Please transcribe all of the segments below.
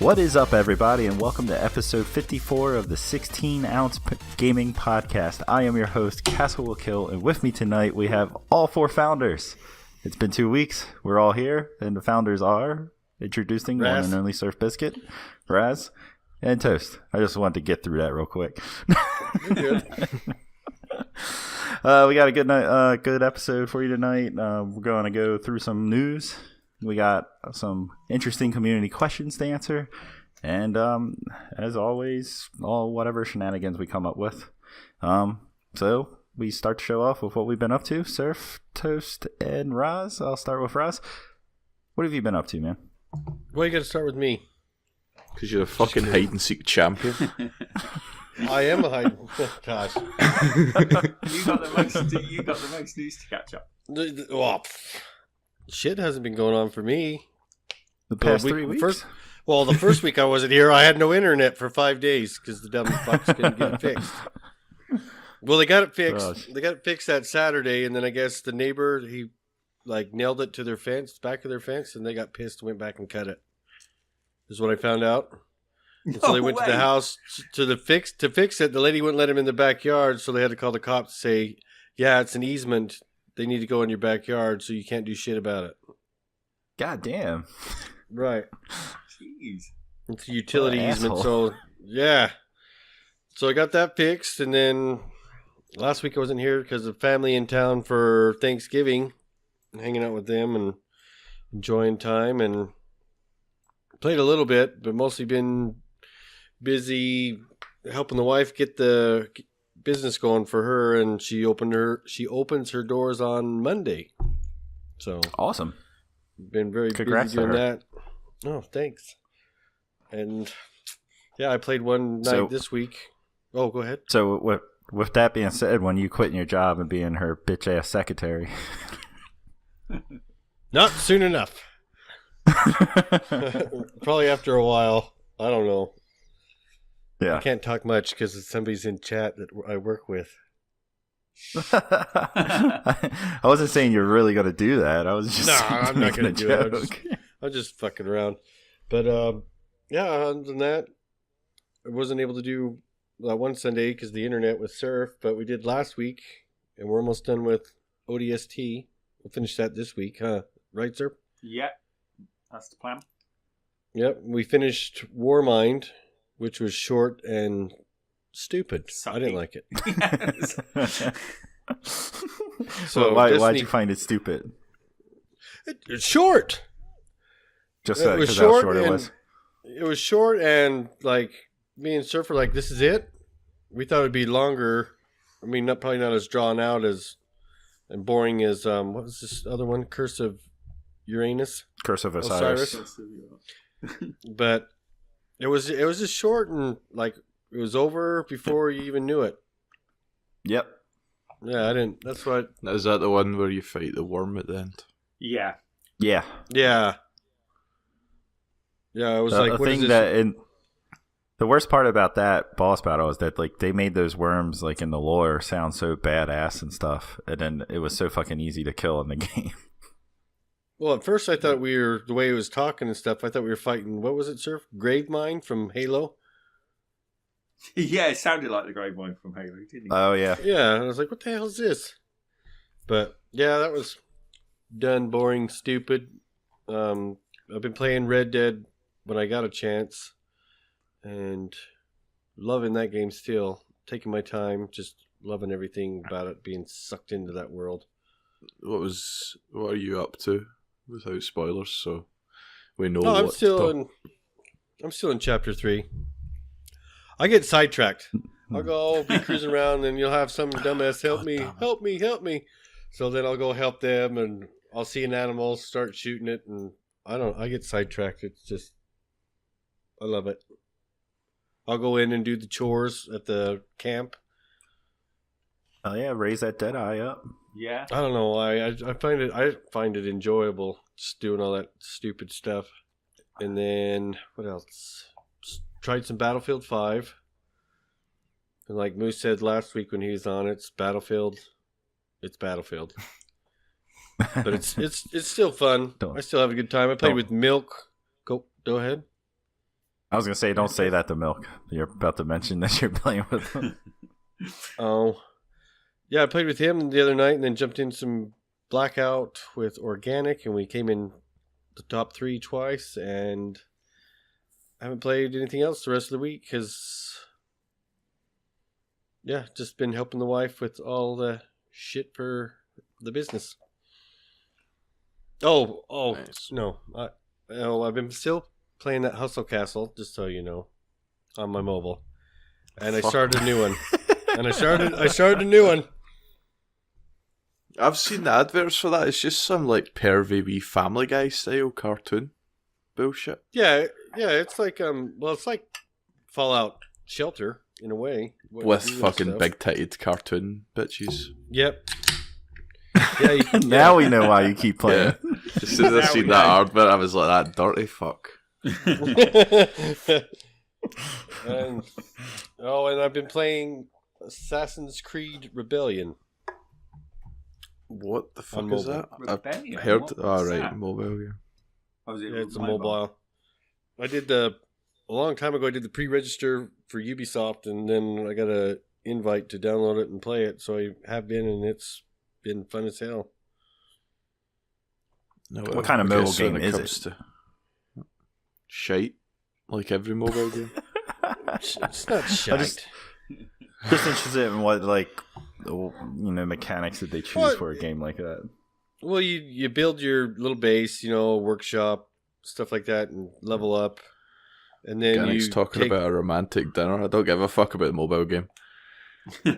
What is up, everybody, and welcome to episode 54 of the 16-ounce gaming podcast. I am your host, Castle Will Kill, and with me tonight we have all four founders. It's been 2 weeks. We're all here, and the founders are introducing Raz. one and only Surf Biscuit, Raz, and Toast. I just wanted to get through that real quick. You're good. We got a good episode for you tonight. We're going to go through some news. We got some interesting community questions to answer. And as always, all whatever shenanigans we come up with. So we start the show off with what we've been up to. Surf, Toast, and Raz. I'll start with Raz. What have you been up to, man? Why you got to start with me? Because you're a fucking hide-and-seek champion. I am a hide. Gosh. You got the most news to catch up. Well, shit hasn't been going on for me. The past 3 weeks? The first week I wasn't here, I had no internet for 5 days because the dumb fucks couldn't get it fixed. Well, they got it fixed. Gosh. They got it fixed that Saturday, and then I guess the neighbor, he nailed it to their fence, back of their fence, and they got pissed and went back and cut it. Is what I found out. And so they went to the house to fix it. The lady wouldn't let him in the backyard, so they had to call the cops to say, yeah, it's an easement. They need to go in your backyard, so you can't do shit about it. God damn. Right. Jeez. It's a utility What an easement, asshole. so yeah. So I got that fixed, and then last week I wasn't here because of family in town for Thanksgiving, hanging out with them and enjoying time, and played a little bit, but mostly been busy helping the wife get the business going for her, and she opens her doors on Monday. So Awesome. been very Congrats busy doing to her. that. Oh, thanks. And yeah, I played one night this week. Oh, go ahead. So with that being said, when you quitting your job and being her bitch-ass secretary... Not soon enough. Probably after a while. I don't know. Yeah. I can't talk much because somebody's in chat that I work with. I wasn't saying you're really going to do that. I was just I'm not going to do it. joke. I'm just fucking around. But yeah, other than that, I wasn't able to do that one Sunday because the internet was surf, but we did last week, and we're almost done with ODST. We'll finish that this week, huh? Right, sir? Yep. That's the plan. Yep. We finished Warmind, which was short and stupid. I didn't like it. Yes. So why'd you find it stupid? It's short. Just It was because how short short it and- was? It was short, and me and Surfer, this is it. We thought it'd be longer. I mean, probably not as drawn out as and boring as what was this other one? Curse of Uranus. Curse of Osiris. But it was just short, and it was over before you even knew it. Yep. Yeah, I didn't. That's what. Is that the one where you fight the worm at the end? Yeah. Yeah. Yeah. Yeah, I was The what thing is that the worst part about that boss battle is that they made those worms in the lore sound so badass and stuff, and then it was so fucking easy to kill in the game. Well, at first I thought the way he was talking and stuff, I thought we were fighting, what was it, Surf? Gravemind from Halo? Yeah, it sounded like the Grey Mine from Halo, didn't it? Oh yeah. Yeah, and I was like, what the hell is this? But yeah, that was done, boring, stupid. I've been playing Red Dead when I got a chance, and loving that game still. Taking my time, just loving everything about it, being sucked into that world. What are you up to? Without spoilers, so we know. No, what I'm still in chapter 3. I get sidetracked. I'll be cruising around, and you'll have some dumbass help me. So then I'll go help them, and I'll see an animal, start shooting it, and I get sidetracked. It's just, I love it. I'll go in and do the chores at the camp. Oh yeah, raise that dead eye up. Yeah. I don't know why. I find it enjoyable just doing all that stupid stuff. And then what else? Tried some Battlefield 5. And like Moose said last week when he was on, it's Battlefield. But it's still fun. I still have a good time. I played with Milk. Go ahead. I was gonna say, don't say that to Milk. You're about to mention that you're playing with him. Oh, yeah. I played with him the other night, and then jumped in some Blackout with Organic, and we came in the top 3 twice. And I haven't played anything else the rest of the week because, yeah, just been helping the wife with all the shit for the business. Oh, Nice. no. I've been still playing that Hustle Castle, just so you know, on my mobile. And I started a new one. And I started a new one. I've seen the adverts for that. It's just some like pervy wee Family Guy style cartoon bullshit. Yeah, it's like it's like Fallout Shelter in a way. What With you do and fucking stuff. big-titted cartoon bitches. Yep. Yeah, you can, Now we know why you keep playing. Yeah. As soon as I Now seen we that know. advert, I was like, that dirty fuck. and I've been playing Assassin's Creed Rebellion. What the fuck On is mobile. that? Rebellion? I heard. What's Right, that? mobile. Yeah. Oh, is it Yeah, it's a mobile. I did a long time ago. I did the pre-register for Ubisoft, and then I got a invite to download it and play it. So I have been, and it's been fun as hell. No, What kind of I guess mobile game when is comes to shite, like every mobile game. It's not shite. just interested in what mechanics that they choose Well, for a game like that. Well, you build your little base, workshop, stuff like that, and level up. And then Gannick's you talking take... about a romantic dinner. I don't give a fuck about the mobile game.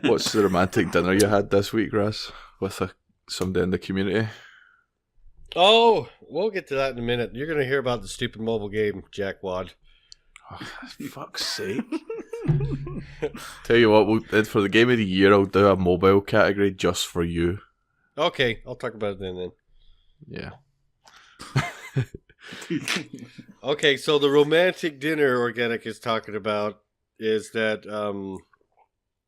What's the romantic dinner you had this week, Raz? With somebody in the community? Oh, we'll get to that in a minute. You're going to hear about the stupid mobile game, Jackwad. Oh, fuck's sake. Tell you what, for the game of the year, I'll do a mobile category just for you. Okay, I'll talk about it then. Yeah. Okay, so the romantic dinner Organic is talking about is that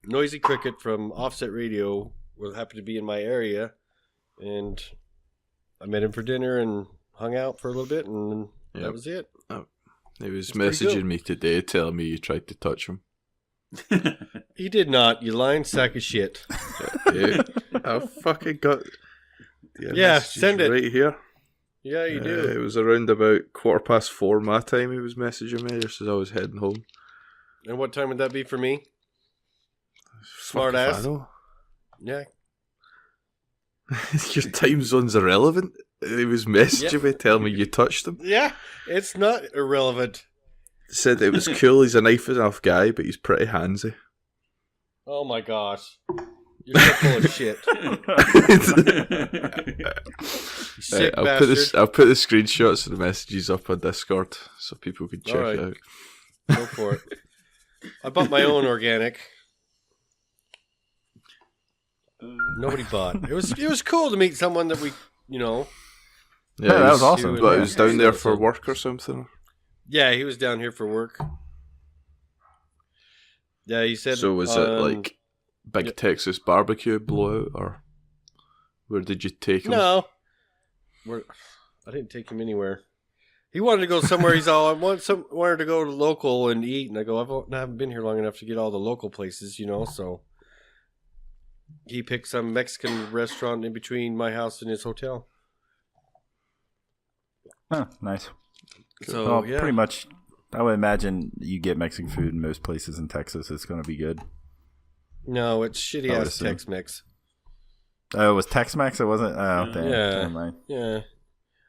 Noisy Cricket from Offset Radio will happen to be in my area, and I met him for dinner and hung out for a little bit, and that was it. He was That's pretty messaging cool. me today telling me you tried to touch him. He did not, you lying sack of shit. Yeah, I fucking got... Yeah, messages send it. right here. Yeah, you It do. was around about 4:15 my time he was messaging me just as I was heading home. And what time would that be for me? Smart Fuck if I ass. know. Yeah. Your time zone's irrelevant. He was messaging me telling me you touched him. Yeah, it's not irrelevant. Said it was cool, he's a nice enough guy, but he's pretty handsy. Oh my gosh. You're so full of shit. You sick I'll bastard. put the screenshots of the messages up on Discord so people can check Alright. it out. Go for it. I bought my own Organic. Nobody bought. It was cool to meet someone that we, Yeah, he that was awesome. But he was down there Yeah. for work or something. Yeah, he was down here for work. Yeah, he said. So was it like Big yeah. Texas barbecue blowout, or where did you take him? No. I didn't take him anywhere. He wanted to go somewhere. He's all, wanted to go to local and eat. And I go, I haven't been here long enough to get all the local places, so. He picked some Mexican restaurant in between my house and his hotel. Oh, nice. So, Well, yeah. pretty much, I would imagine you get Mexican food in most places in Texas. It's going to be good. No, it's shitty I would ass assume. Tex-Mex. Oh, it was Tex-Mex? It wasn't? Oh, damn. Yeah. Never mind. Yeah.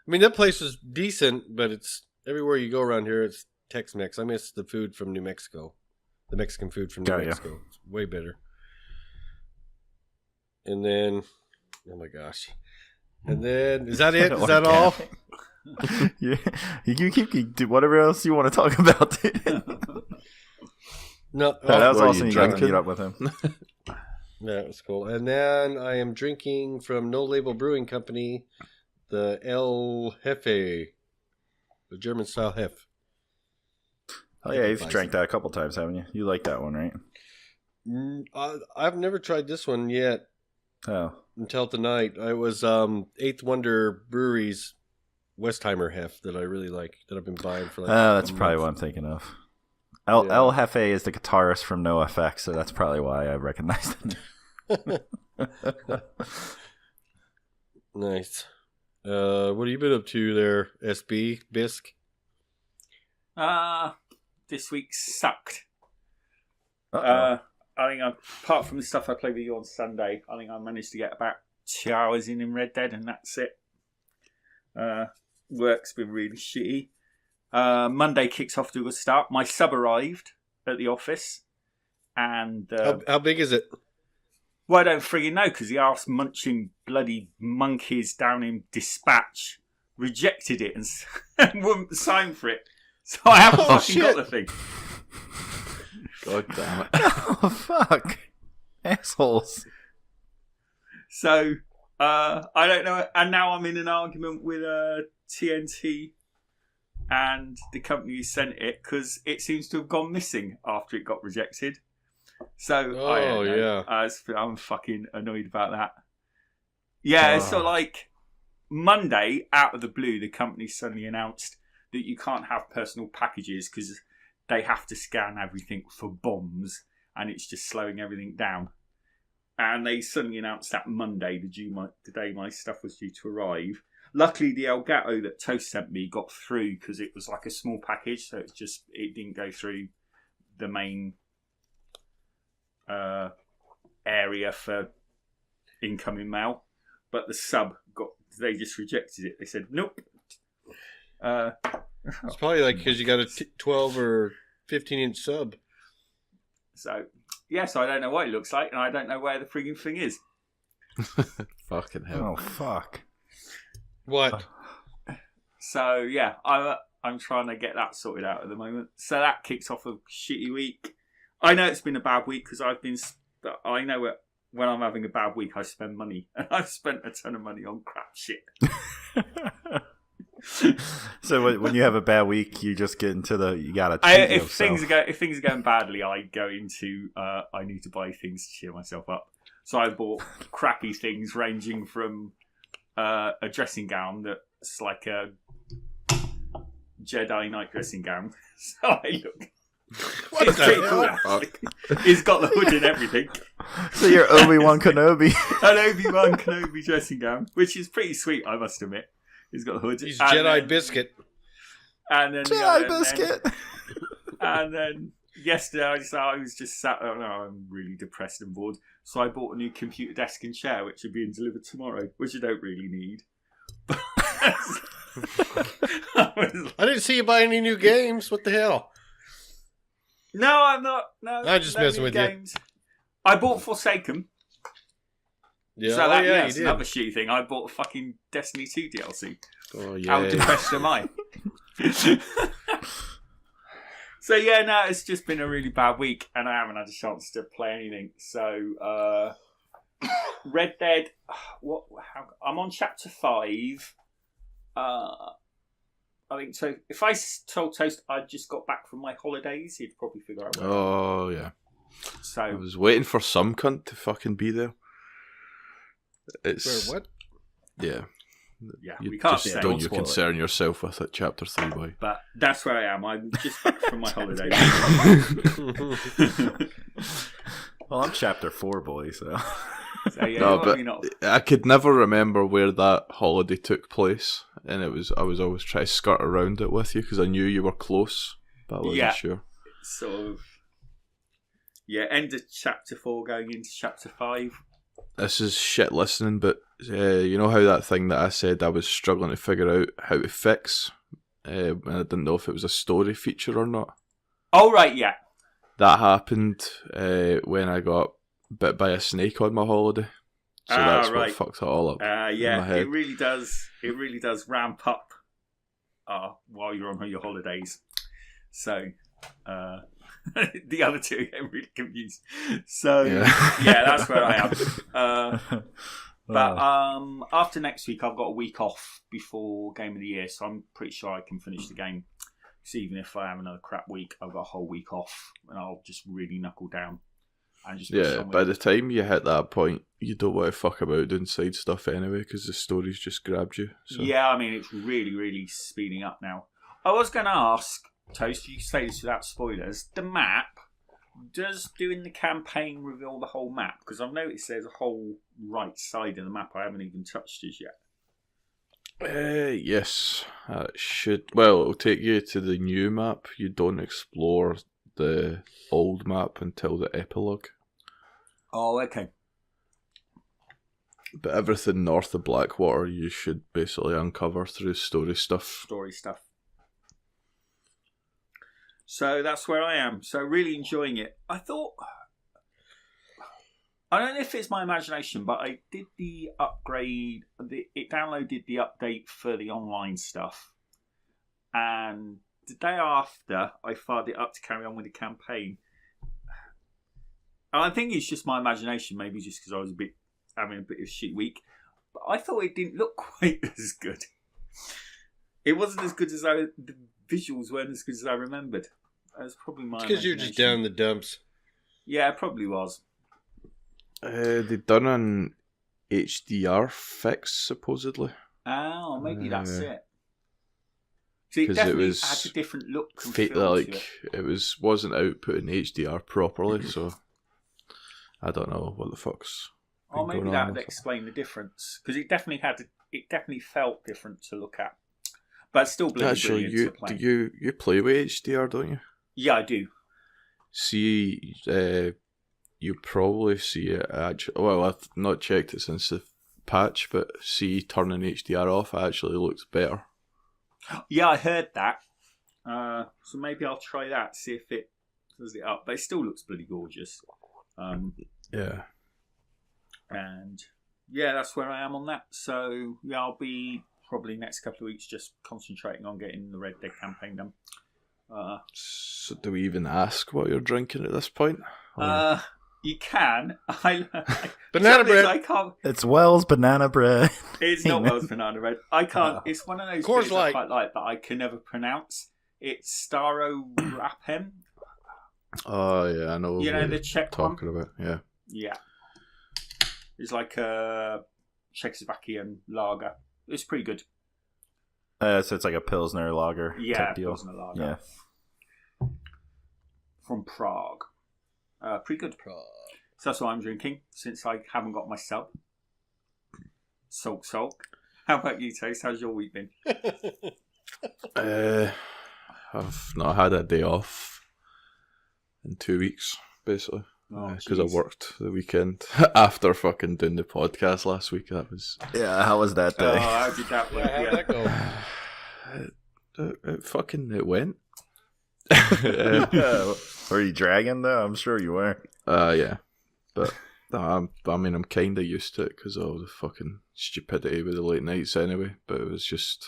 I mean, that place was decent, but it's everywhere you go around here, it's Tex-Mex. I miss the food from New Mexico. The Mexican food from New Got ya. Mexico. It's way better. And then, oh my gosh. And then, is that it? Is that all? Yeah. You keep do whatever else you want to talk about. No. That was Were you awesome. You got to drinking? meet up with him. Yeah, it was cool. And then I am drinking from No Label Brewing Company, the El Jefe, the German style Hef. Oh, yeah, you've drank that a couple times, haven't you? You like that one, right? I've never tried this one yet Oh. until tonight. It was Eighth Wonder Brewery's Westheimer Hef that I really like, that I've been buying for like Oh, that's a probably month. what I'm thinking of. El Jefe is the guitarist from NoFX, so that's probably why I recognized him. Nice. What have you been up to there, SB Bisque? This week sucked. Uh-oh. I think apart from the stuff I played with you on Sunday, I think I managed to get about 2 hours in Red Dead, and that's it. Work's been really shitty. Monday kicks off to a good start. My sub arrived at the office, and How big is it? well, I don't friggin' know, because the arse munching bloody monkeys down in Dispatch rejected it and wouldn't sign for it. So I haven't fucking got the thing. God damn it. Oh, fuck. Assholes. So I don't know, and now I'm in an argument with TNT and the company who sent it, because it seems to have gone missing after it got rejected. So I don't know. I'm fucking annoyed about that. Yeah, it's sort of like Monday, out of the blue, the company suddenly announced that you can't have personal packages because they have to scan everything for bombs, and it's just slowing everything down. And they suddenly announced that Monday, the day my stuff was due to arrive. Luckily, the Elgato that Toast sent me got through because it was like a small package, so it didn't go through the main area for incoming mail. But the sub they just rejected it. They said nope. It's probably like because you got a 12 or 15-inch sub. So I don't know what it looks like, and I don't know where the frigging thing is. Fucking hell. Oh, fuck. What? So yeah, I'm trying to get that sorted out at the moment. So that kicks off a shitty week. I know it's been a bad week because I know when I'm having a bad week, I spend money, and I've spent a ton of money on crap shit. So when you have a bad week, you just get into you gotta treat if yourself. things are going badly, I go into I need to buy things to cheer myself up. So I bought crappy things ranging from a dressing gown that's like a Jedi Knight dressing gown. So I look. It's pretty cool. It's got the hood and everything. So you're Obi-Wan Kenobi. An Obi-Wan Kenobi dressing gown, which is pretty sweet, I must admit. He's got the hood. He's Jedi Biscuit. And then Jedi Biscuit. And then yesterday I was just sat there. I'm really depressed and bored. So I bought a new computer desk and chair, which are being delivered tomorrow, which I don't really need. I didn't see you buy any new games. What the hell? No, I'm not. No, I'm just messing with games. I bought Forsaken. Yeah, So you it's did. another shitty thing. I bought a fucking Destiny 2 DLC. Oh yeah. How depressed am I? So yeah, no, it's just been a really bad week, and I haven't had a chance to play anything. So Red Dead. I'm on chapter 5. I think so. If I told Toast I just got back from my holidays, he'd probably figure out. Oh yeah. So I was waiting for some cunt to fucking be there. It's Where, what? Yeah. yeah, You we can't just say. don't you spoil it. concern yourself with it, chapter 3, boy. But that's where I am. I'm just back from my holidays. Well, I'm chapter 4, boy. So So yeah, No, you're but probably not. I could never remember where that holiday took place, and I was always trying to skirt around it with you because I knew you were close, but I wasn't Yeah. sure. Sort of. Yeah, end of chapter 4, going into chapter 5. This is shit listening, but you know how that thing that I said I was struggling to figure out how to fix, and I didn't know if it was a story feature or not. Oh right, yeah. That happened when I got bit by a snake on my holiday. So that's right. what fucked it all up. in my Yeah, head. it really does. It really does ramp up while you're on your holidays. So the other two are getting really confused. So yeah, that's where I am. But after next week, I've got a week off before Game of the Year, so I'm pretty sure I can finish the game. So even if I have another crap week, I've got a whole week off, and I'll just really knuckle down. And just push on with by it. the time you hit that point, you don't want to fuck about doing side stuff anyway because the story's just grabbed you. So. Yeah, I mean, it's really, really speeding up now. I was going to ask, Toast, you say this without spoilers. The map, does doing the campaign reveal the whole map? Because I've noticed there's a whole right side of the map I haven't even touched as yet. Yes, it should. Well, it'll take you to the new map. You don't explore the old map until the epilogue. Oh, okay. But everything north of Blackwater you should basically uncover through story stuff. Story stuff. So that's where I am. So really enjoying it. I thought... I don't know if it's my imagination, but I did the upgrade. It downloaded the update for the online stuff. And the day after, I fired it up to carry on with the campaign. And I think it's just my imagination, maybe just because I was having a bit of a shit week. But I thought it didn't look quite as good. It wasn't as good as the visuals weren't as good as I remembered. That's probably my because you're just down in the dumps. Yeah, it probably was. They done an HDR fix, supposedly. Oh, maybe that's it. So it 'Cause definitely it was had a different look and Fa- feel like to it. it wasn't outputting HDR properly, so I don't know what the fuck's. Or been maybe going that on would with it. explain the difference, because it definitely felt different to look at, but it's still bloody Actually, brilliant to play. you play with HDR, don't you? Yeah, I do. See, you probably see it actually. Well, I've not checked it since the patch, but see, turning HDR off actually looks better. Yeah, I heard that. So maybe I'll try that, see if it does it up. But it still looks bloody gorgeous. Yeah. And yeah, that's where I am on that. So yeah, I'll be probably next couple of weeks just concentrating on getting the Red Dead campaign done. So do we even ask what you're drinking at this point? You can. Banana bread. I can't. It's Wells banana bread. It's not Wells banana bread. I can't. It's one of those Coors beers I Light. quite like, but I can never pronounce. It's Staro Rapem. Oh yeah, I know. You know what the you're Czech talking about. Yeah. Yeah. It's like a Czechoslovakian lager. It's pretty good. So it's like a Pilsner lager Yeah, type deal. Pilsner lager. Yeah. From Prague. Pretty good. So that's what I'm drinking since I haven't got my sub. Sulk. How about you, Taste? How's your week been? I've not had a day off in 2 weeks, basically. Oh, Because I jeez. worked the weekend after fucking doing the podcast last week. That was Yeah, how was that Oh, day? how did that work? How'd Yeah. that go? it went. Yeah. Were you dragging though? I'm sure you were. Yeah, but I'm kind of used to it because of all the fucking stupidity with the late nights anyway. But it was just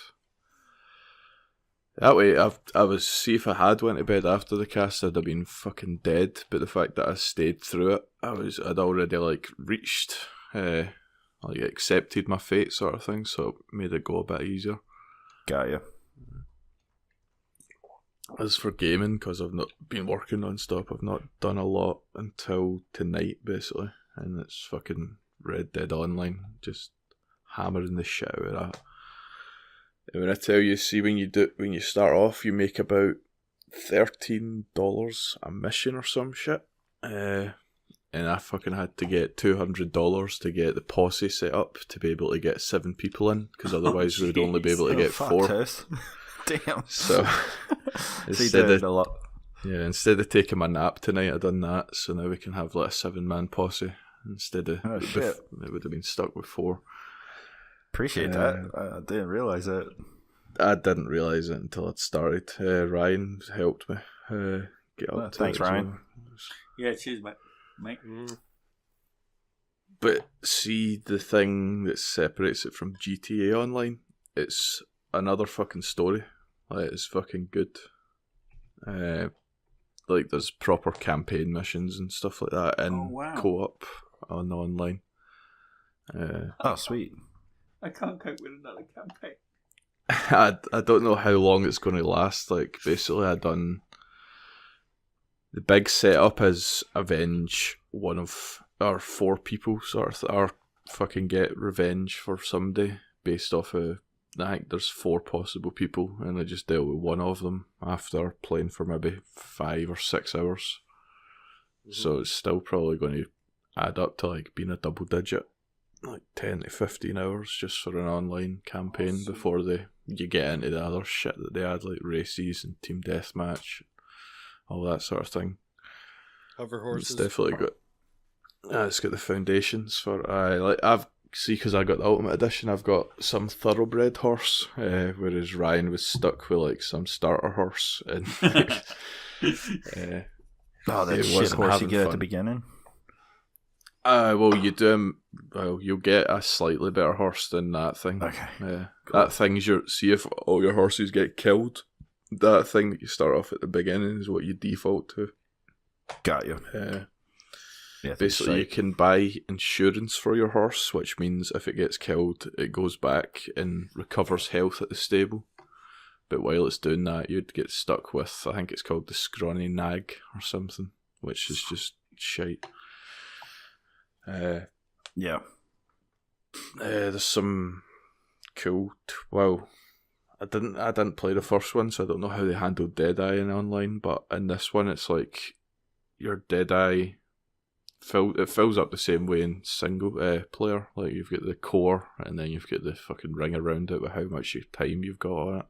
that way. I was see if I had went to bed after the cast, I'd have been fucking dead. But the fact that I stayed through it, I'd already like reached, like accepted my fate sort of thing. So it made it go a bit easier. Got you. As for gaming, because I've not been working non-stop, I've not done a lot until tonight, basically. And it's fucking Red Dead Online, just hammering the shit out of that. And when I tell you, see, when you start off, you make about $13 a mission or some shit. And I fucking had to get $200 to get the posse set up to be able to get 7 people in, because otherwise we would only be able to get 4. Toast. Damn. So So you did a lot. instead of taking my nap tonight, I done that. So now we can have like a 7-man posse instead of Oh, shit. it would have been stuck with 4. Appreciate that. I didn't realize that. I didn't realise it until it started. Ryan helped me get up to Thanks, it. Ryan. Yeah, cheers, mate. But see, the thing that separates it from GTA Online, it's another fucking story. Like, it's fucking good. Like, there's proper campaign missions and stuff like that in Oh, wow. co-op on online. Oh, sweet. I can't cope with another campaign. I don't know how long it's going to last. Like, basically, I done the big setup is avenge one of our 4 people, sort of, or fucking get revenge for somebody based off of I think there's 4 possible people, and I just dealt with one of them after playing for maybe 5 or 6 hours. So it's still probably going to add up to like being a double digit, like 10 to 15 hours just for an online campaign before you get into the other shit that they add, like races and team deathmatch, all that sort of thing. Hover horses. It's definitely got. It's got the foundations for. I've see because I got the Ultimate Edition. I've got some thoroughbred horse, whereas Ryan was stuck with like some starter horse, and Oh, that it shit wasn't horse you having get at fun. the beginning. Well, you do. Well, you'll get a slightly better horse than that thing. Okay. Cool. That thing's your. See if all your horses get killed. That thing that you start off at the beginning is what you default to. Got you. Yeah, Basically, you can buy insurance for your horse, which means if it gets killed, it goes back and recovers health at the stable. But while it's doing that, you'd get stuck with, I think it's called the scrawny nag or something, which is just shite. Yeah. There's some cool. Well, I didn't play the first one, so I don't know how they handled Deadeye in online. But in this one, it's like your Deadeye fills up the same way in single player. Like you've got the core, and then you've got the fucking ring around it with how much time you've got on it.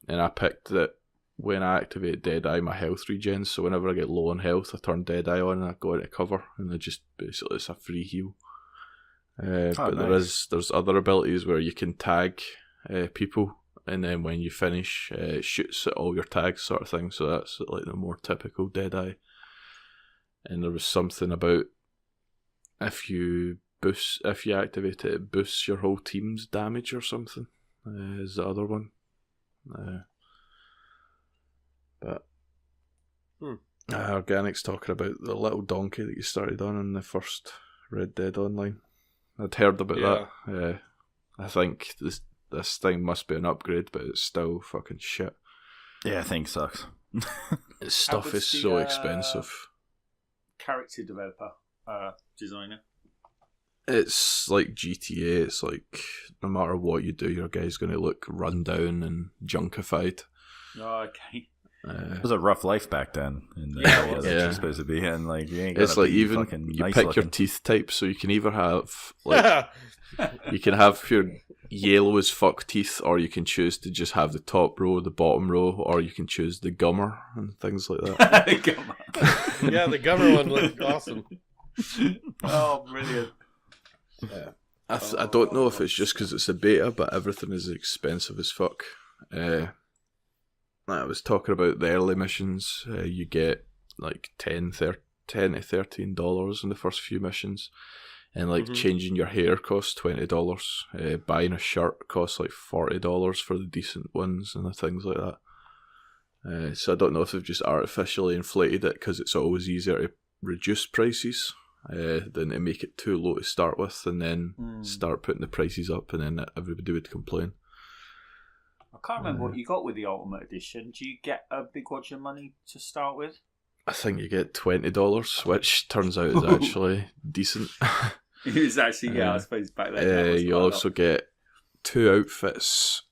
And I picked that when I activate Deadeye, my health regens. So whenever I get low on health, I turn Deadeye on and I go into cover, and I just basically it's a free heal. But nice. there's other abilities where you can tag people, and then when you finish, it shoots at all your tags, sort of thing. So that's like the more typical Deadeye. And there was something about if you activate it, it boosts your whole team's damage or something. Is the other one. But Organic's talking about the little donkey that you started on in the first Red Dead Online. I'd heard about that. I think this thing must be an upgrade, but it's still fucking shit. Yeah, thing sucks. Its stuff is so expensive. Character developer, designer. It's like GTA. It's like no matter what you do, your guy's going to look run down and junkified. Oh, okay. It was a rough life back then in the area that you're supposed to be in. Like, you ain't it's gonna like be even fucking you nice pick looking. your teeth type, so you can either have like you can have your yellow as fuck teeth, or you can choose to just have the top row, the bottom row, or you can choose the gummer and things like that. Yeah, the gummer one looked awesome. Oh, brilliant. Yeah. I don't know if it's just because it's a beta, but everything is expensive as fuck. I was talking about the early missions. You get like $10 to $13 in the first few missions, and like changing your hair costs $20. Buying a shirt costs like $40 for the decent ones and the things like that. So I don't know if they've just artificially inflated it because it's always easier to reduce prices than to make it too low to start with, and then start putting the prices up, and then everybody would complain. I can't remember what you got with the Ultimate Edition. Do you get a big wad of money to start with? I think you get $20, which turns out is actually decent. It was actually, I suppose back then. You also get 2 outfits,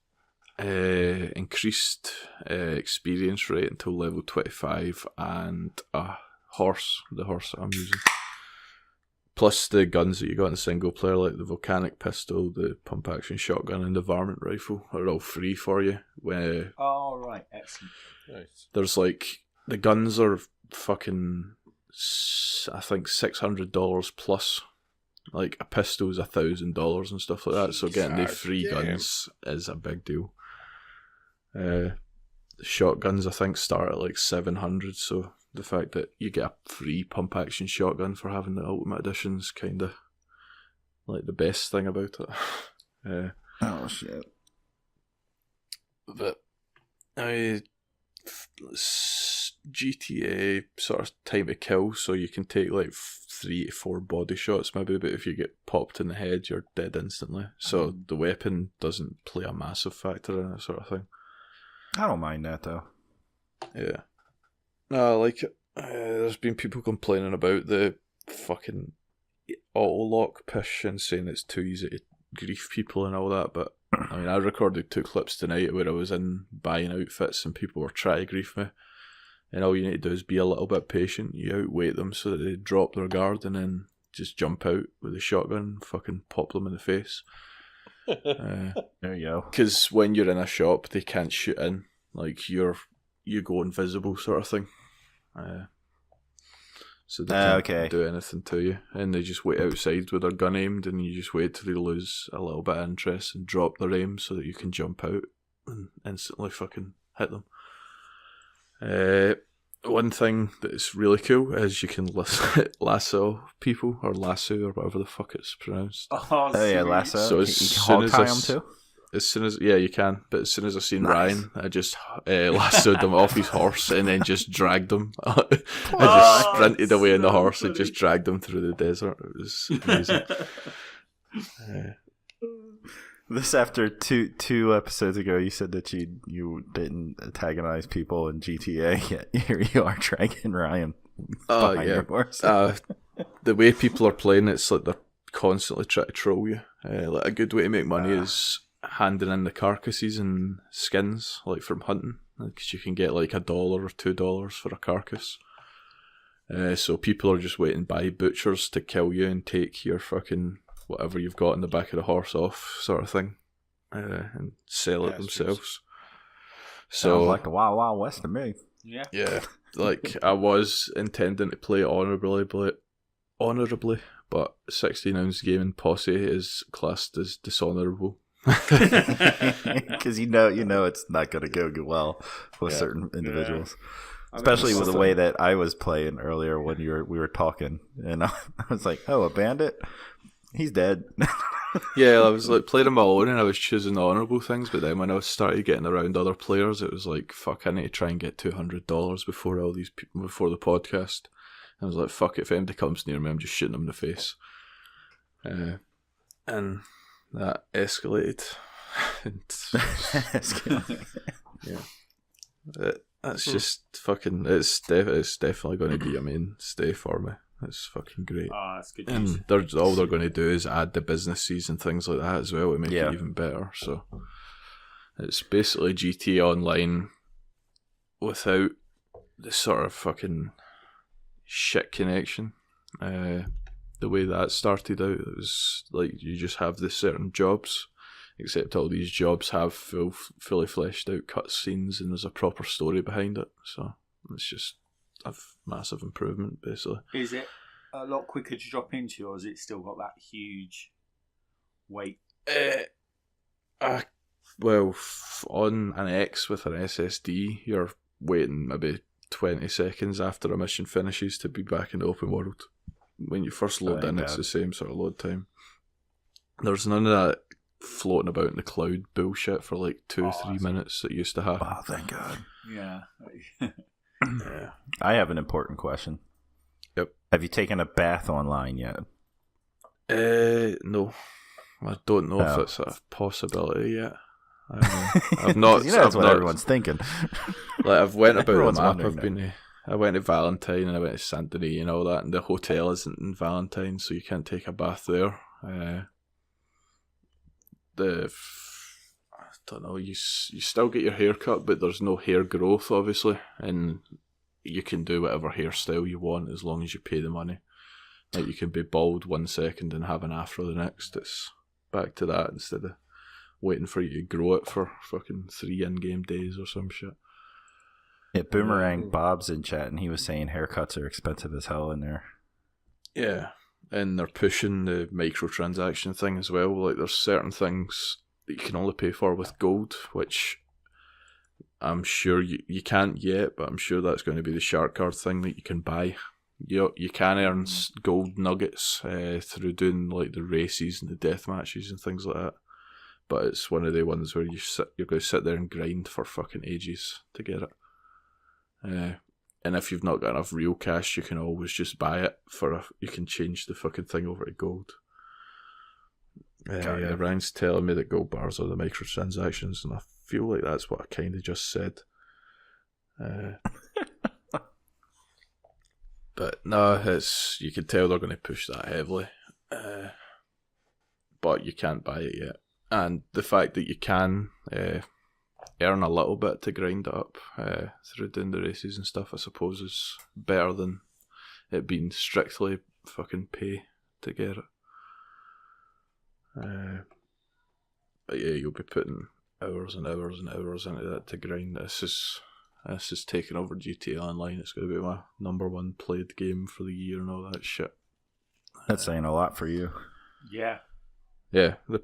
increased experience rate until level 25, and a horse, the horse that I'm using. Plus the guns that you got in single player, like the volcanic pistol, the pump action shotgun, and the varmint rifle, are all free for you. Oh, right, excellent. Nice. There's like, the guns are fucking, I think $600 plus. Like a pistol is $1,000 and stuff like that. So getting the free guns is a big deal. The shotguns I think start at like 700. So the fact that you get a free pump action shotgun for having the Ultimate Edition is kind of like the best thing about it. Oh shit! But GTA sort of time to kill, so you can take like 3 to 4 body shots maybe, but if you get popped in the head, you're dead instantly. So the weapon doesn't play a massive factor in that sort of thing. I don't mind that though. Yeah. No, I like it. There's been people complaining about the fucking auto-lock push and saying it's too easy to grief people and all that, but I mean, I recorded 2 clips tonight where I was in buying outfits and people were trying to grief me. And all you need to do is be a little bit patient. You outwait them so that they drop their guard and then just jump out with a shotgun and fucking pop them in the face. There you go. Because when you're in a shop, they can't shoot in. Like, you go invisible sort of thing. So they can't do anything to you. And they just wait outside with their gun aimed, and you just wait till they lose a little bit of interest and drop their aim so that you can jump out and instantly fucking hit them. One thing that's really cool is you can lasso people, or lasso, or whatever the fuck it's pronounced. Oh yeah, lasso. So you can hog tie them too? As soon as you can, but as soon as I seen Ryan, I just lassoed him off his horse and then just dragged him. I just sprinted away on the horse and just dragged him through the desert. It was amazing. This after two episodes ago, you said that you didn't antagonize people in GTA, yet here you are dragging Ryan behind your horse. The way people are playing, it's like they're constantly trying to troll you. Like a good way to make money is handing in the carcasses and skins, like from hunting, because you can get like $1 or $2 for a carcass. So people are just waiting by butchers to kill you and take your fucking whatever you've got in the back of the horse off, sort of thing, and sell it themselves. So sounds like the Wild Wild West to me. Yeah. Like I was intending to play honourably, but 16-ounce gaming posse is classed as dishonourable. Because you know it's not going to go well with certain individuals. Especially with the way that I was playing earlier when we were talking, and I was like, "Oh, a bandit? He's dead." Yeah, I was like playing them alone, and I was choosing the honourable things. But then when I started getting around other players, it was like, "Fuck, I need to try and get $200 before all these people before the podcast." I was like, "Fuck it, if anybody comes near me, I'm just shooting them in the face." And that escalated. Yeah. That's just fucking. It's definitely going to be a mainstay for me. It's fucking great. That's good news. And all they're going to do is add the businesses and things like that as well to make it even better. So it's basically GTA Online without the sort of fucking shit connection. The way that started out, it was like you just have this certain jobs. Except all these jobs have fully fleshed out cutscenes and there's a proper story behind it. So it's just a massive improvement, basically. Is it a lot quicker to drop into, or has it still got that huge wait? Well, on an X with an SSD, you're waiting maybe 20 seconds after a mission finishes to be back in the open world. When you first load in, it's the same sort of load time. There's none of that floating about in the cloud bullshit for like 2 or 3 minutes that used to happen. Oh, thank God. Yeah. Yeah. I have an important question. Yep. Have you taken a bath online yet? No. I don't know if it's a possibility yet. I've not. That's what everyone's thinking. Like I've went about Everyone's the map. wondering I went to Valentine and I went to Saint Denis and all that, and the hotel isn't in Valentine, so you can't take a bath there. I don't know, you still get your hair cut, but there's no hair growth, obviously, and you can do whatever hairstyle you want as long as you pay the money. Like, you can be bald 1 second and have an afro the next. It's back to that instead of waiting for you to grow it for fucking 3 in-game days or some shit. Yeah, Boomerang Bob's in chat, and he was saying haircuts are expensive as hell in there. Yeah. And they're pushing the microtransaction thing as well. Like, there's certain things that you can only pay for with gold, which I'm sure you can't yet, but I'm sure that's going to be the shark card thing that you can buy. You can earn gold nuggets through doing like the races and the death matches and things like that. But it's one of the ones where you're going to sit there and grind for fucking ages to get it. And if you've not got enough real cash, you can always just buy it you can change the fucking thing over to gold. Ryan's telling me that gold bars are the microtransactions, and I feel like that's what I kind of just said. But no, you can tell they're going to push that heavily. But you can't buy it yet. and the fact that you can earn a little bit to grind it up through doing the races and stuff, I suppose, is better than it being strictly fucking pay to get it. But yeah, you'll be putting hours and hours and hours into that to grind. This is taking over GTA Online. It's going to be my number one played game for the year and all that shit. That's saying a lot for you. Yeah. Yeah, I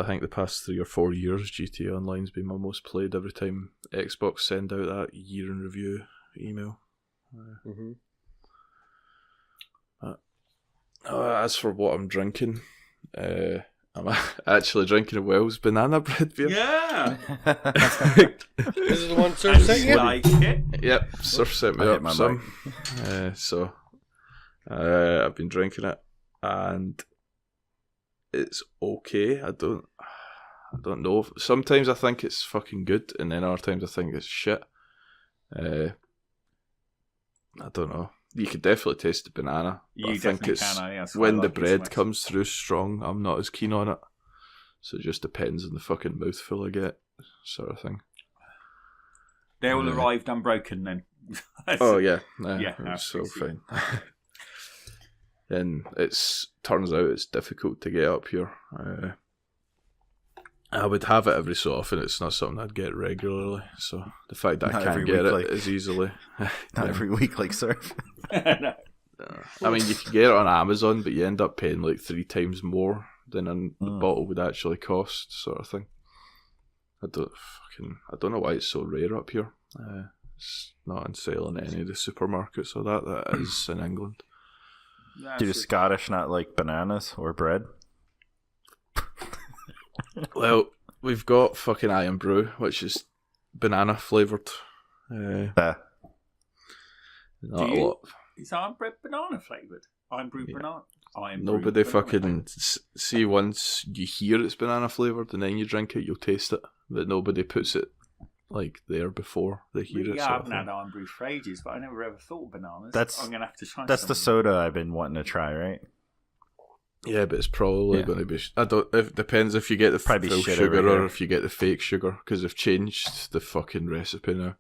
think the past 3 or 4 years, GTA Online's been my most played every time Xbox send out that year in review email. As for what I'm drinking, I'm actually drinking a Wells banana bread beer. Yeah. This is the one Sir sent you? Like it. Yep, Sir sent me I hit up my some. So I've been drinking it, and it's okay. I don't know. Sometimes I think it's fucking good, and then other times I think it's shit. I don't know. You can definitely taste the banana. You I think definitely it's can. That's why I when the like it so bread much. comes through strong, I'm not as keen on it. So it just depends on the fucking mouthful I get, sort of thing. They all arrived unbroken then. Oh yeah, Yeah, it's so absolutely. fine. And turns out it's difficult to get up here. I would have it every so often. It's not something I'd get regularly. So the fact that Not I can't every get week, it like- as easily. Not every week like surf. No. I mean, you can get it on Amazon, but you end up paying like 3 times more than a bottle would actually cost, sort of thing. I don't know why it's so rare up here. It's not on sale in any of the supermarkets or that is in England. Do the Scottish not like bananas or bread? Well, we've got fucking Iron Brew, which is banana flavoured. Not Do a you? lot. Is iron bread banana flavoured? Iron brew banana? Iron Nobody brew banana fucking flavoured. see once you hear it's banana flavoured and then you drink it, you'll taste it. But nobody puts it like there before they hear Really, it. I Sort of haven't thing. had iron brew for ages, but I never ever thought of bananas. That's- I'm gonna have to try. That's the some. soda I've been wanting to try, right? Yeah, but it's probably Yeah. going to be. It depends if you get the Probably full shit sugar over or here. if you get the fake sugar, because they've changed the fucking recipe now.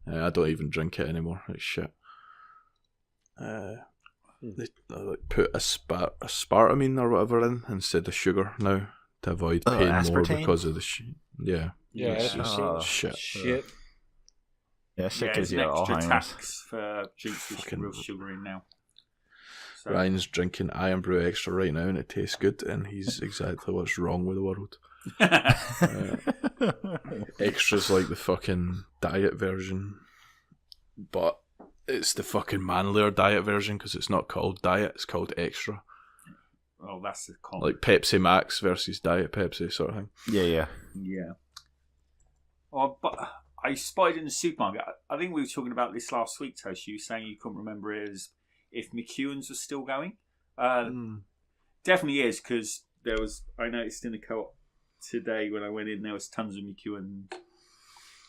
I don't even drink it anymore. It's shit. They like put aspartame or whatever in instead of sugar now to avoid Oh, paying more aspartame? because of the Yeah, it's that's just Oh, shit. shit. Yeah, shit Yeah, gives there's you an extra Alzheimer's. tax for drinks with Fucking- real sugar in now. So, Ryan's drinking Iron Brew Extra right now and it tastes good, and he's exactly what's wrong with the world. Extra's like the fucking diet version, but it's the fucking manlier diet version because it's not called diet, it's called extra. well, that's the con. Like Pepsi Max versus Diet Pepsi sort of thing. Yeah. Yeah. Well, but I spotted in the supermarket. I think we were talking about this last week, Tosh. You were saying you couldn't remember it as if McEwen's was still going. Definitely is, because there was. I noticed in the co-op today when I went in, there was tons of McEwen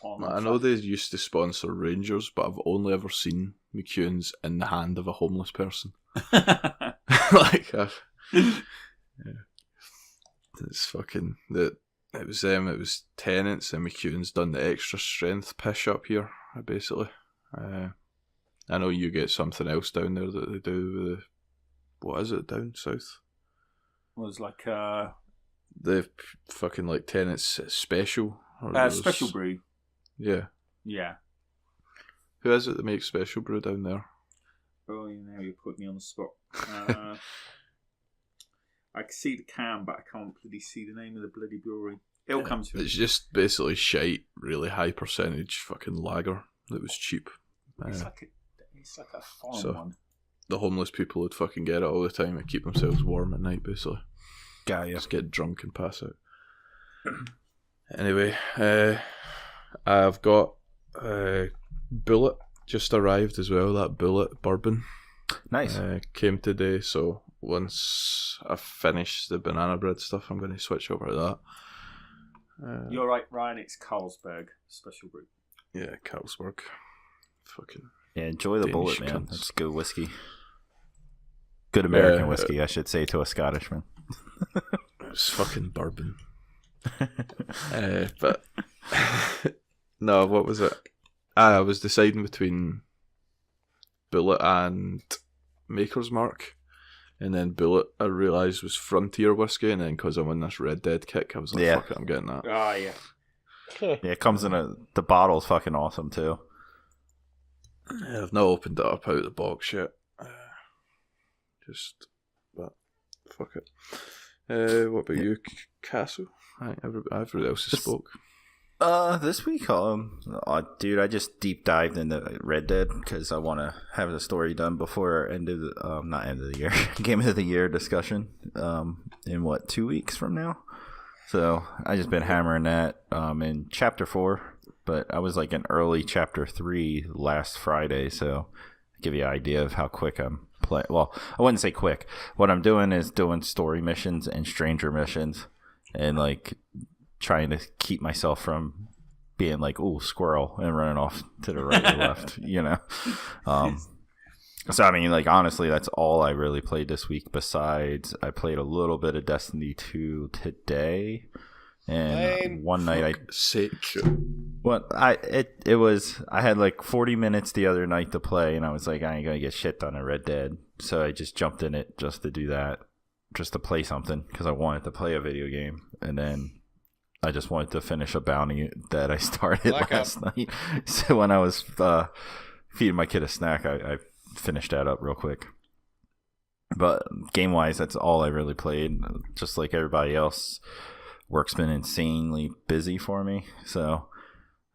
on. I know they used to sponsor Rangers, but I've only ever seen McEwen's in the hand of a homeless person. Like, it's fucking it was them. It was Tennant's, and McEwen's done the extra strength push up here. Basically, I know you get something else down there that they do with what is it down south? was like The fucking like Tennant's special. Or special brew. Yeah. Yeah. Who is it that makes special brew down there? Oh, now you put me on the spot. I can see the can, but I can't really see the name of the bloody brewery. It'll come to It's it. just basically shite, really high percentage fucking lager that was cheap. It's like a foreign so- one. The homeless people would fucking get it all the time and keep themselves warm at night, basically. Got you. Just get drunk and pass out. Anyway, I've got Bullet just arrived as well. That Bullet bourbon Nice. came today, so once I finish the banana bread stuff, I'm going to switch over to that. You're right, Ryan. It's Carlsberg special brew. Yeah, Carlsberg. Fucking Yeah, enjoy the Danish bullet, man. cunts. That's good whiskey. Good American Yeah. whiskey, I should say, to a Scottishman. it's fucking bourbon. But no, what was it? I was deciding between Bullet and Maker's Mark, and then Bullet I realised was Frontier whiskey, and then because I'm on this Red Dead kick, I was like, fuck it, I'm getting that. Oh, yeah. Yeah, it comes in the bottle's fucking awesome too. Yeah, I've not opened it up out of the box yet. But fuck it. What about you, Castle? I think everybody else has spoke. This week, dude, I just deep dived into Red Dead because I want to have the story done before not end of the year, Game of the Year discussion. In 2 weeks from now. So I just been hammering that. In chapter 4, but I was like in early chapter 3 last Friday, so give you an idea of how quick I'm playing. Well, I wouldn't say quick. What I'm doing is doing story missions and stranger missions, and like trying to keep myself from being like, ooh, squirrel, and running off to the right or left, you know. So I mean, like, honestly, that's all I really played this week. Besides, I played a little bit of Destiny 2 today, and one night I had like 40 minutes the other night to play, and I was like, I ain't gonna get shit done in Red Dead, so I just jumped in it just to do that, just to play something because I wanted to play a video game, and then I just wanted to finish a bounty that I started last night. So when I was feeding my kid a snack, I finished that up real quick. But game wise, that's all I really played. Just like everybody else, work's been insanely busy for me, so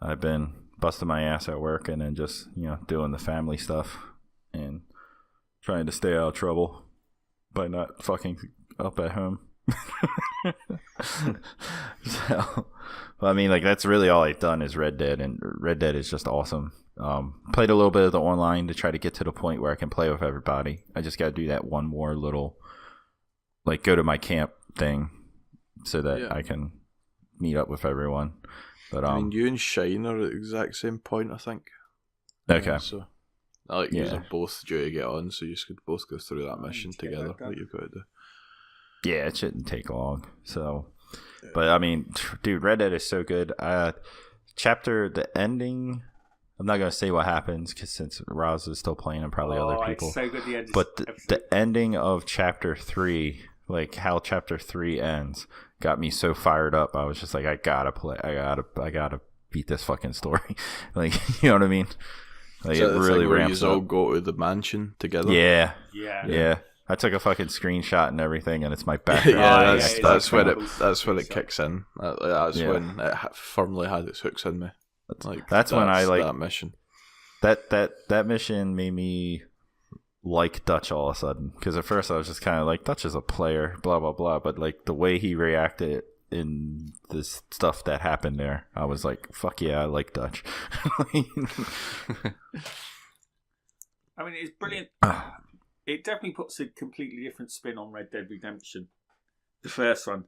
I've been busting my ass at work and then just, you know, doing the family stuff and trying to stay out of trouble by not fucking up at home. So, I mean, like, that's really all I've done is Red Dead, and Red Dead is just awesome. Played a little bit of the online to try to get to the point where I can play with everybody. I just got to do that one more little, like, go to my camp thing so that I can meet up with everyone. But I mean, you and Shine are at the exact same point, I think. Okay. So, like, you are both due to get on, so you could both go through that mission together that you've got to do. Yeah, it shouldn't take long. So, but I mean, dude, Red Dead is so good. The ending, I'm not gonna say what happens because since Roz is still playing and probably other people. It's so good the end. But the ending of chapter 3, like how chapter 3 ends, got me so fired up. I was just like, I gotta play. I gotta beat this fucking story. Like, you know what I mean? Like, so it really where ramps you up. all go to the mansion together. Yeah. I took a fucking screenshot and everything, and it's my background. That's when it kicks in. That's when it firmly had its hooks in me. That's when I like that mission. That mission made me like Dutch all of a sudden, because at first I was just kind of like, Dutch is a player, blah blah blah, but like the way he reacted in this stuff that happened there, I was like, fuck yeah, I like Dutch. I mean, it's brilliant. It definitely puts a completely different spin on Red Dead Redemption. The first one,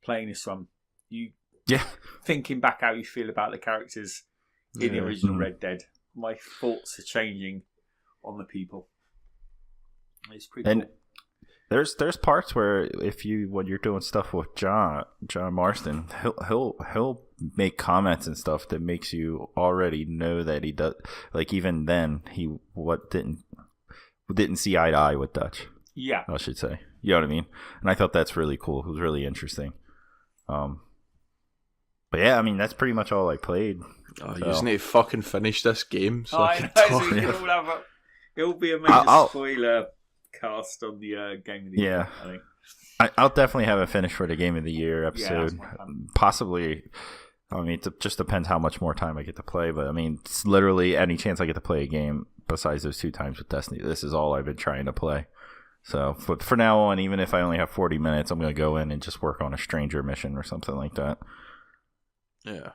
playing this one, thinking back how you feel about the characters in the original Red Dead, my thoughts are changing on the people. It's pretty cool. There's parts where when you're doing stuff with John Marston, he'll make comments and stuff that makes you already know that he does. Like, even then, he didn't see eye to eye with Dutch. Yeah, I should say. You know what I mean? And I thought that's really cool. It was really interesting. But yeah, I mean, that's pretty much all I played. Oh, you just need to fucking finish this game so I can talk. It'll be a major spoiler cast on the Game of the Year. I think. I'll definitely have it finished for the Game of the Year episode. Possibly. I mean, it just depends how much more time I get to play. But I mean, it's literally any chance I get to play a game besides those 2 times with Destiny. This is all I've been trying to play. So for now on, even if I only have 40 minutes, I'm going to go in and just work on a stranger mission or something like that. Yeah.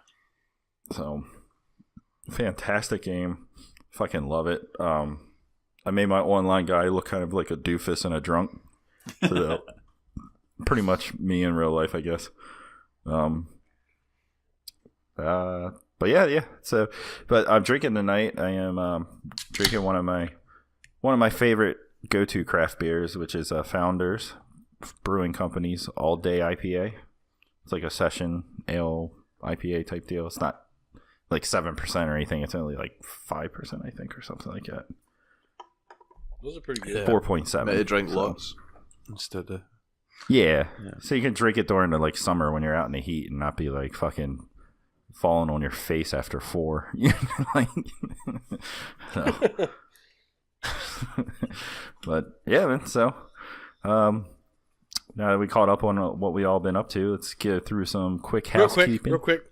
So, fantastic game. Fucking love it. I made my online guy look kind of like a doofus and a drunk. So pretty much me in real life, I guess. But yeah. So, but I'm drinking tonight. I am drinking one of my favorite go-to craft beers, which is Founders Brewing Company's All Day IPA. It's like a session ale IPA type deal. It's not like 7% or anything. It's only like 5%, I think, or something like that. Those are pretty good. Yeah. 4.7. Better drink lots instead of. Yeah. So you can drink it during the like summer when you're out in the heat and not be like fucking falling on your face after 4. Like, so. But yeah, man. So now that we caught up on what we all been up to, let's get through some quick housekeeping. Real quick.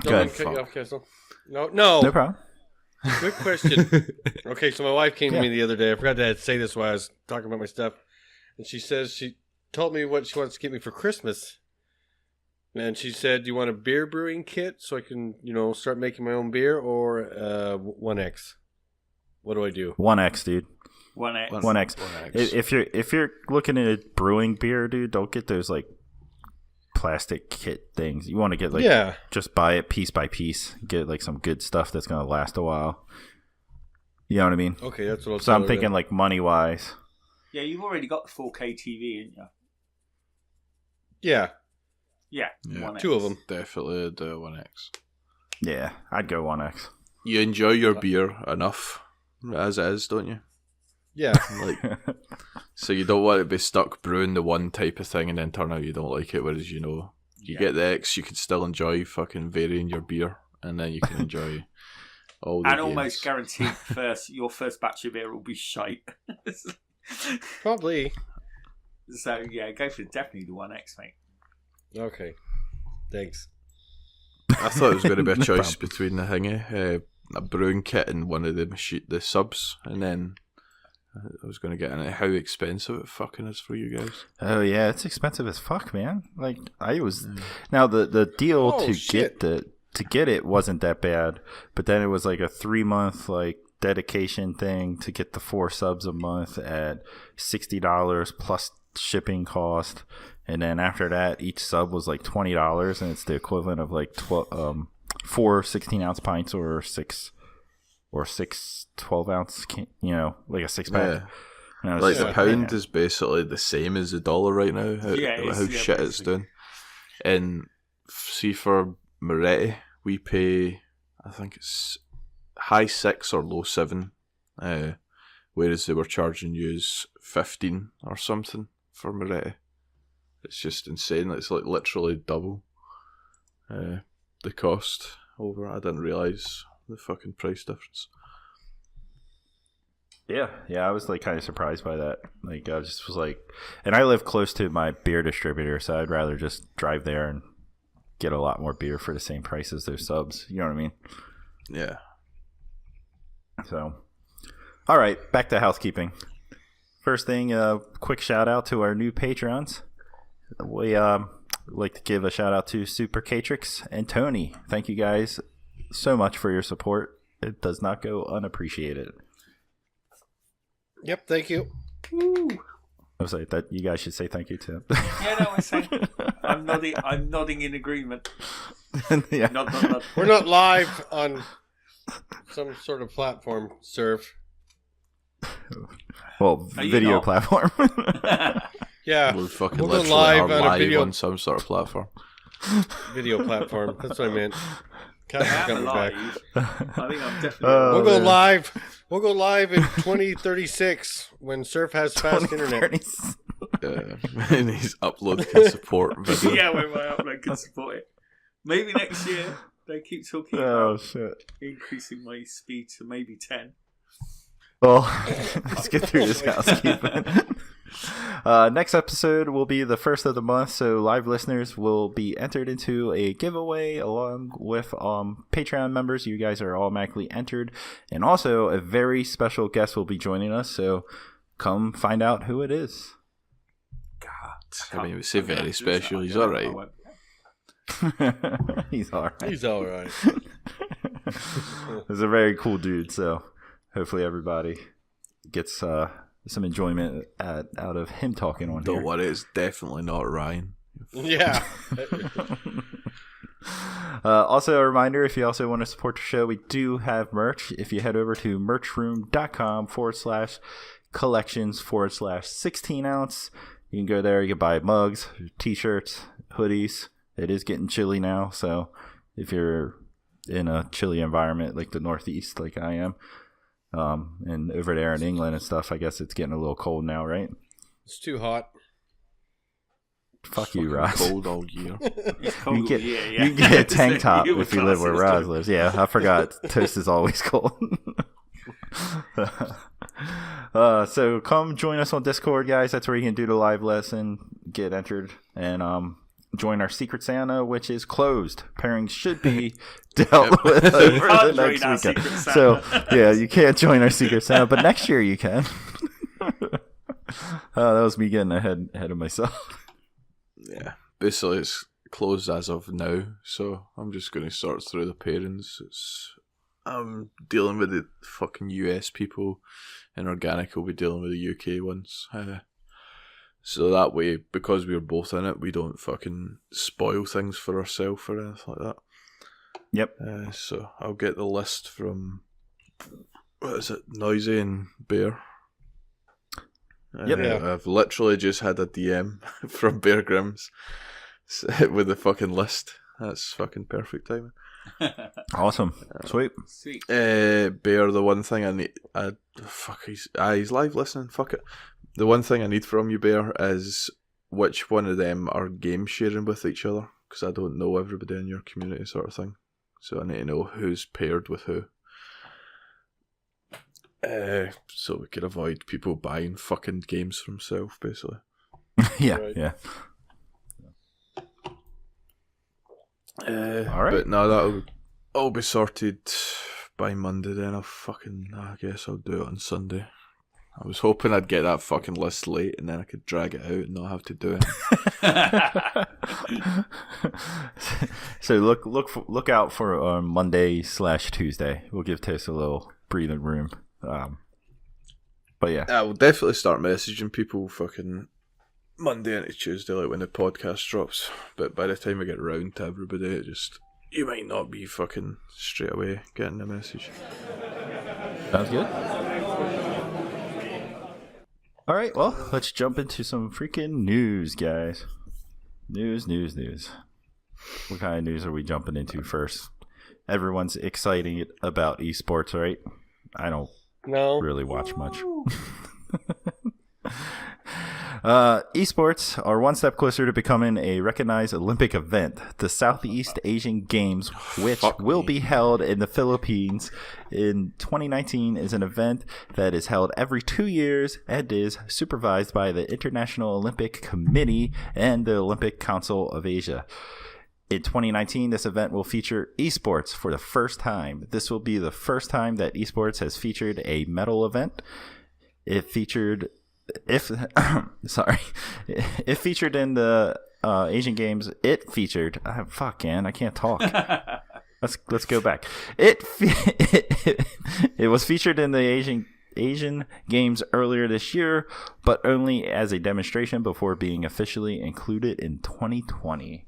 Go Don't ahead. cut you off, Castle. No. No problem. Quick question. Okay, so my wife came to me the other day. I forgot to say this while I was talking about my stuff. And she says she told me what she wants to get me for Christmas. And she said, do you want a beer brewing kit so I can, start making my own beer, or 1X? What do I do? 1X, dude. 1X. 1X. If you're looking at brewing beer, dude, don't get those like plastic kit things. You want to get like just buy it piece by piece. Get like some good stuff that's gonna last a while. You know what I mean? Okay, that's what I'll So I'm thinking like money wise. Yeah, you've already got the 4K TV, haven't you? Yeah. Yeah. 1X. 2 of them. Definitely the 1X. Yeah, I'd go 1X. You enjoy your beer enough as it is, don't you? Yeah. Like, so you don't want to be stuck brewing the one type of thing and then turn out you don't like it. Whereas you get the X, you can still enjoy fucking varying your beer, and then you can enjoy all the. And games. almost guaranteed, your first batch of beer will be shite. Probably. So yeah, go for definitely the 1X, mate. Okay. Thanks. I thought it was going to be a No choice problem. between the thingy, a brewing kit and one of the subs, and then I was going to get into how expensive it fucking is for you guys. Oh yeah, it's expensive as fuck, man. Like I was now the deal Oh, to shit. get it wasn't that bad, but then it was like a 3-month like dedication thing to get the 4 subs a month at $60 plus shipping cost, and then after that each sub was like $20, and it's the equivalent of like 4 16-ounce pints or 6 12-ounce, like a 6-pack. Yeah. And Like it's the pound is basically the same as the dollar right now. How shit it's basically. doing. And see, for Moretti, we pay, I think it's high 6 or low 7, whereas they were charging you 15 or something for Moretti. It's just insane. It's like literally double the cost over. I didn't realise the fucking price difference. Yeah, I was like kind of surprised by that. Like I just was like, and I live close to my beer distributor, so I'd rather just drive there and get a lot more beer for the same price as those subs. You know what I mean? Yeah. So, all right, back to housekeeping. First thing, quick shout out to our new patrons. We like to give a shout out to Super Catrix and Tony. Thank you guys so much for your support. It does not go unappreciated. Yep, thank you. Woo. I was like that. You guys should say thank you to. Yeah, no, I'm nodding in agreement. Yeah. Nod. We're not live on some sort of platform, Surf. Well, Are you video not? platform. Yeah, We'll fucking we'll go literally live are on a live video on some sort of platform. video platform. That's what I meant. I Cat got am me back. alive. I think I'm definitely. Oh, We'll go man. live. We'll go live in 2036 when Surf has fast internet. And his upload can support video. Yeah, when my upload can support it. Maybe next year they keep talking Oh about shit. increasing my speed to maybe 10. Well, let's get through this housekeeping. Next episode will be the first of the month, so live listeners will be entered into a giveaway along with Patreon members. You guys are automatically entered, and also a very special guest will be joining us. So come find out who it is. I mean, we say very special. He's all right. He's all right. He's all right. He's a very cool dude. So hopefully everybody gets some enjoyment out of him talking on Don't here. worry, it's definitely not Ryan. Yeah. Also, a reminder, if you also want to support the show, we do have merch. If you head over to merchroom.com/collections/16 ounce, you can go there. You can buy mugs, t-shirts, hoodies, it is getting chilly now. So if you're in a chilly environment like the Northeast, like I am, and over there in England and stuff, I guess it's getting a little cold now, right? It's too hot. Fuck you, Roz. Cold all year. It's cold, You can get, yeah. you can get a tank top You if you live where classes, Roz lives. Yeah, I forgot. Toast is always cold. So come join us on Discord, guys. That's where you can do the live lesson, get entered, and join our Secret Santa, which is closed. Pairings should be dealt with over the Can't join our next weekend. Secret Santa. So yeah, you can't join our Secret Santa, but next year you can. That was me getting ahead of myself. Yeah, basically it's closed as of now, so I'm just going to sort through the pairings. I'm dealing with the fucking US people, and Organic will be dealing with the UK ones. So that way, because we're both in it, we don't fucking spoil things for ourselves or anything like that. Yep. So I'll get the list from, what is it, Noisy and Bear. Yep. Yeah. I've literally just had a DM from Bear Grylls with the fucking list. That's fucking perfect timing. Awesome. Sweet. Sweet. Bear, the one thing I need... he's live listening, fuck it. The one thing I need from you, Bear, is which one of them are game sharing with each other, because I don't know everybody in your community sort of thing. So I need to know who's paired with who. So we could avoid people buying fucking games for themselves, basically. Yeah, Right. yeah. All right. But no, that'll all be sorted by Monday then. I guess I'll do it on Sunday. I was hoping I'd get that fucking list late and then I could drag it out and not have to do it. So look out for Monday/Tuesday. We'll give Toast a little breathing room. But yeah, I will definitely start messaging people fucking Monday into Tuesday, like when the podcast drops. But by the time I get round to everybody, you might not be fucking straight away getting the message. sounds good. All right, well, let's jump into some freaking news, guys. News. What kind of news are we jumping into first? Everyone's excited about esports, right? I don't really watch much. Esports are one step closer to becoming a recognized Olympic event. The Southeast Asian Games, which will be held in the Philippines in 2019, is an event that is held every 2 years and is supervised by the International Olympic Committee and the Olympic Council of Asia. In 2019, this event will feature esports for the first time. This will be the first time that esports has featured a medal event. If featured in the Asian Games, it featured. I can't talk. Let's go back. It was featured in the Asian Games earlier this year, but only as a demonstration before being officially included in 2020.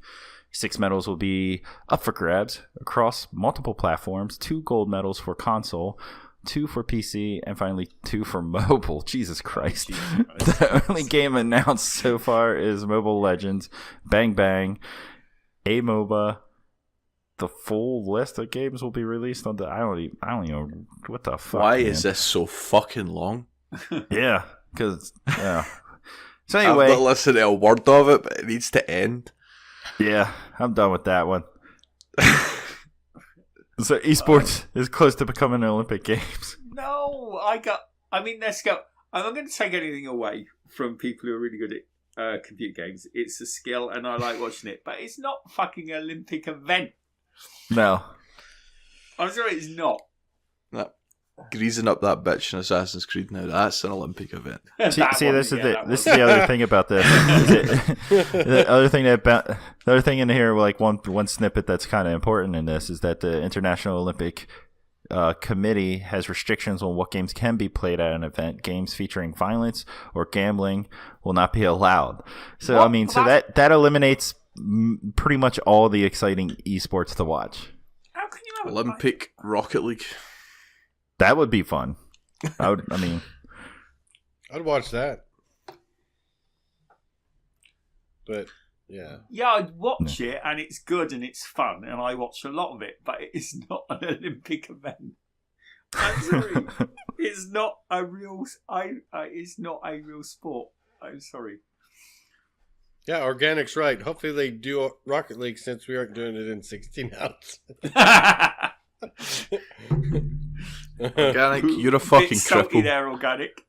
6 medals will be up for grabs across multiple platforms, 2 gold medals for console, 2 for PC, and finally 2 for mobile. Jesus Christ. The only game announced so far is Mobile Legends, Bang Bang, AMOBA. The full list of games will be released on the... I don't even know what the fuck. Why man. is this so fucking long? Yeah, because... Yeah. So anyway... I've not listened to a word of it, but it needs to end. Yeah, I'm done with that one. So esports is close to becoming an Olympic Games. No, let's go. I'm not going to take anything away from people who are really good at computer games. It's a skill and I like watching it, but it's not a fucking Olympic event. No. I'm sorry, it's not. No. Greasing up that bitch in Assassin's Creed now, that's an Olympic event. See, this is the other thing about this. The other thing in here, like one snippet that's kind of important in this, is that the International Olympic Committee has restrictions on what games can be played at an event. Games featuring violence or gambling will not be allowed. So that eliminates pretty much all the exciting esports to watch. How can you have Olympic Rocket League. That would be fun. I'd watch that. But Yeah. Yeah, I'd watch it, and it's good and it's fun, and I watch a lot of it, but it is not an Olympic event. I'm sorry, it's not a real. It's not a real sport. I'm sorry. Yeah, Organic's right. Hopefully they do Rocket League since we aren't doing it in 16 ounce. Organic, you're a fucking Bit salty cripple. there, Organic.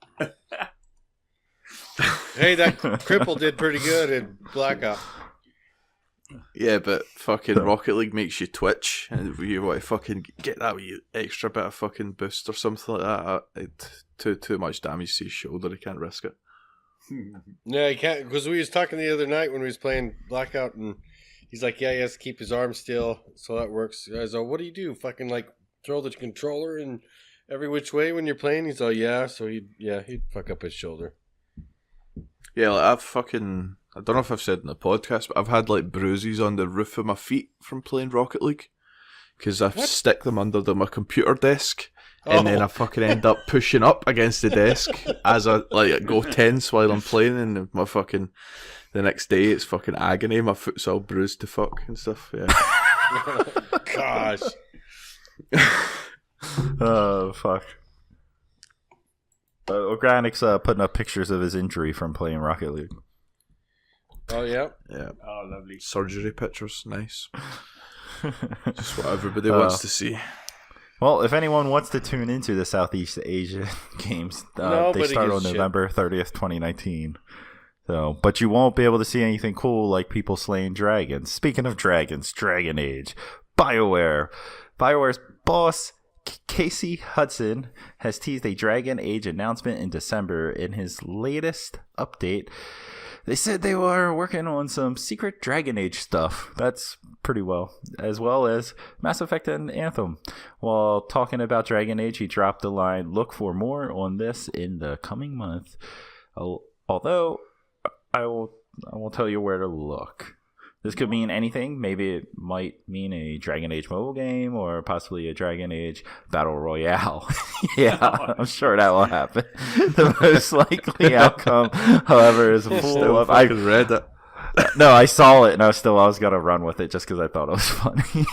Hey, that cripple did pretty good in Blackout. Yeah, but fucking Rocket League makes you twitch, and if you want to fucking get that wee extra bit of fucking boost or something like that, too much damage to his shoulder, he can't risk it. Yeah, he can't, because we was talking the other night when we was playing Blackout, and he's like, yeah, he has to keep his arm still, so that works. I was like, what do? Fucking like throw the controller in every which way when you're playing? He's like, yeah, so he'd fuck up his shoulder. Yeah, like I don't know if I've said in the podcast, but I've had like bruises on the roof of my feet from playing Rocket League because I stick them under my computer desk, and then I fucking end up pushing up against the desk as I like go tense while I'm playing, and the next day it's fucking agony. My foot's all bruised to fuck and stuff. Yeah. Gosh. Oh, fuck. Organic's putting up pictures of his injury from playing Rocket League. Oh, yeah? Yeah. Oh, lovely. Surgery pictures, nice. Just what everybody wants to see. Well, if anyone wants to tune into the Southeast Asia games, they Nobody start on gives a November 30th, 2019. So, but you won't be able to see anything cool like people slaying dragons. Speaking of dragons, Dragon Age, BioWare's boss Casey Hudson has teased a Dragon Age announcement in December. In his latest update, they said they were working on some secret Dragon Age stuff. That's pretty well as Mass Effect and Anthem. While talking about Dragon Age, he dropped the line, "Look for more on this in the coming month." Although I won't tell you where to look. This could mean anything. Maybe it might mean a Dragon Age mobile game or possibly a Dragon Age Battle Royale. Yeah, I'm sure that will happen. The most likely outcome, however, is full of... I read it. No, I saw it and I was going to run with it just because I thought it was funny.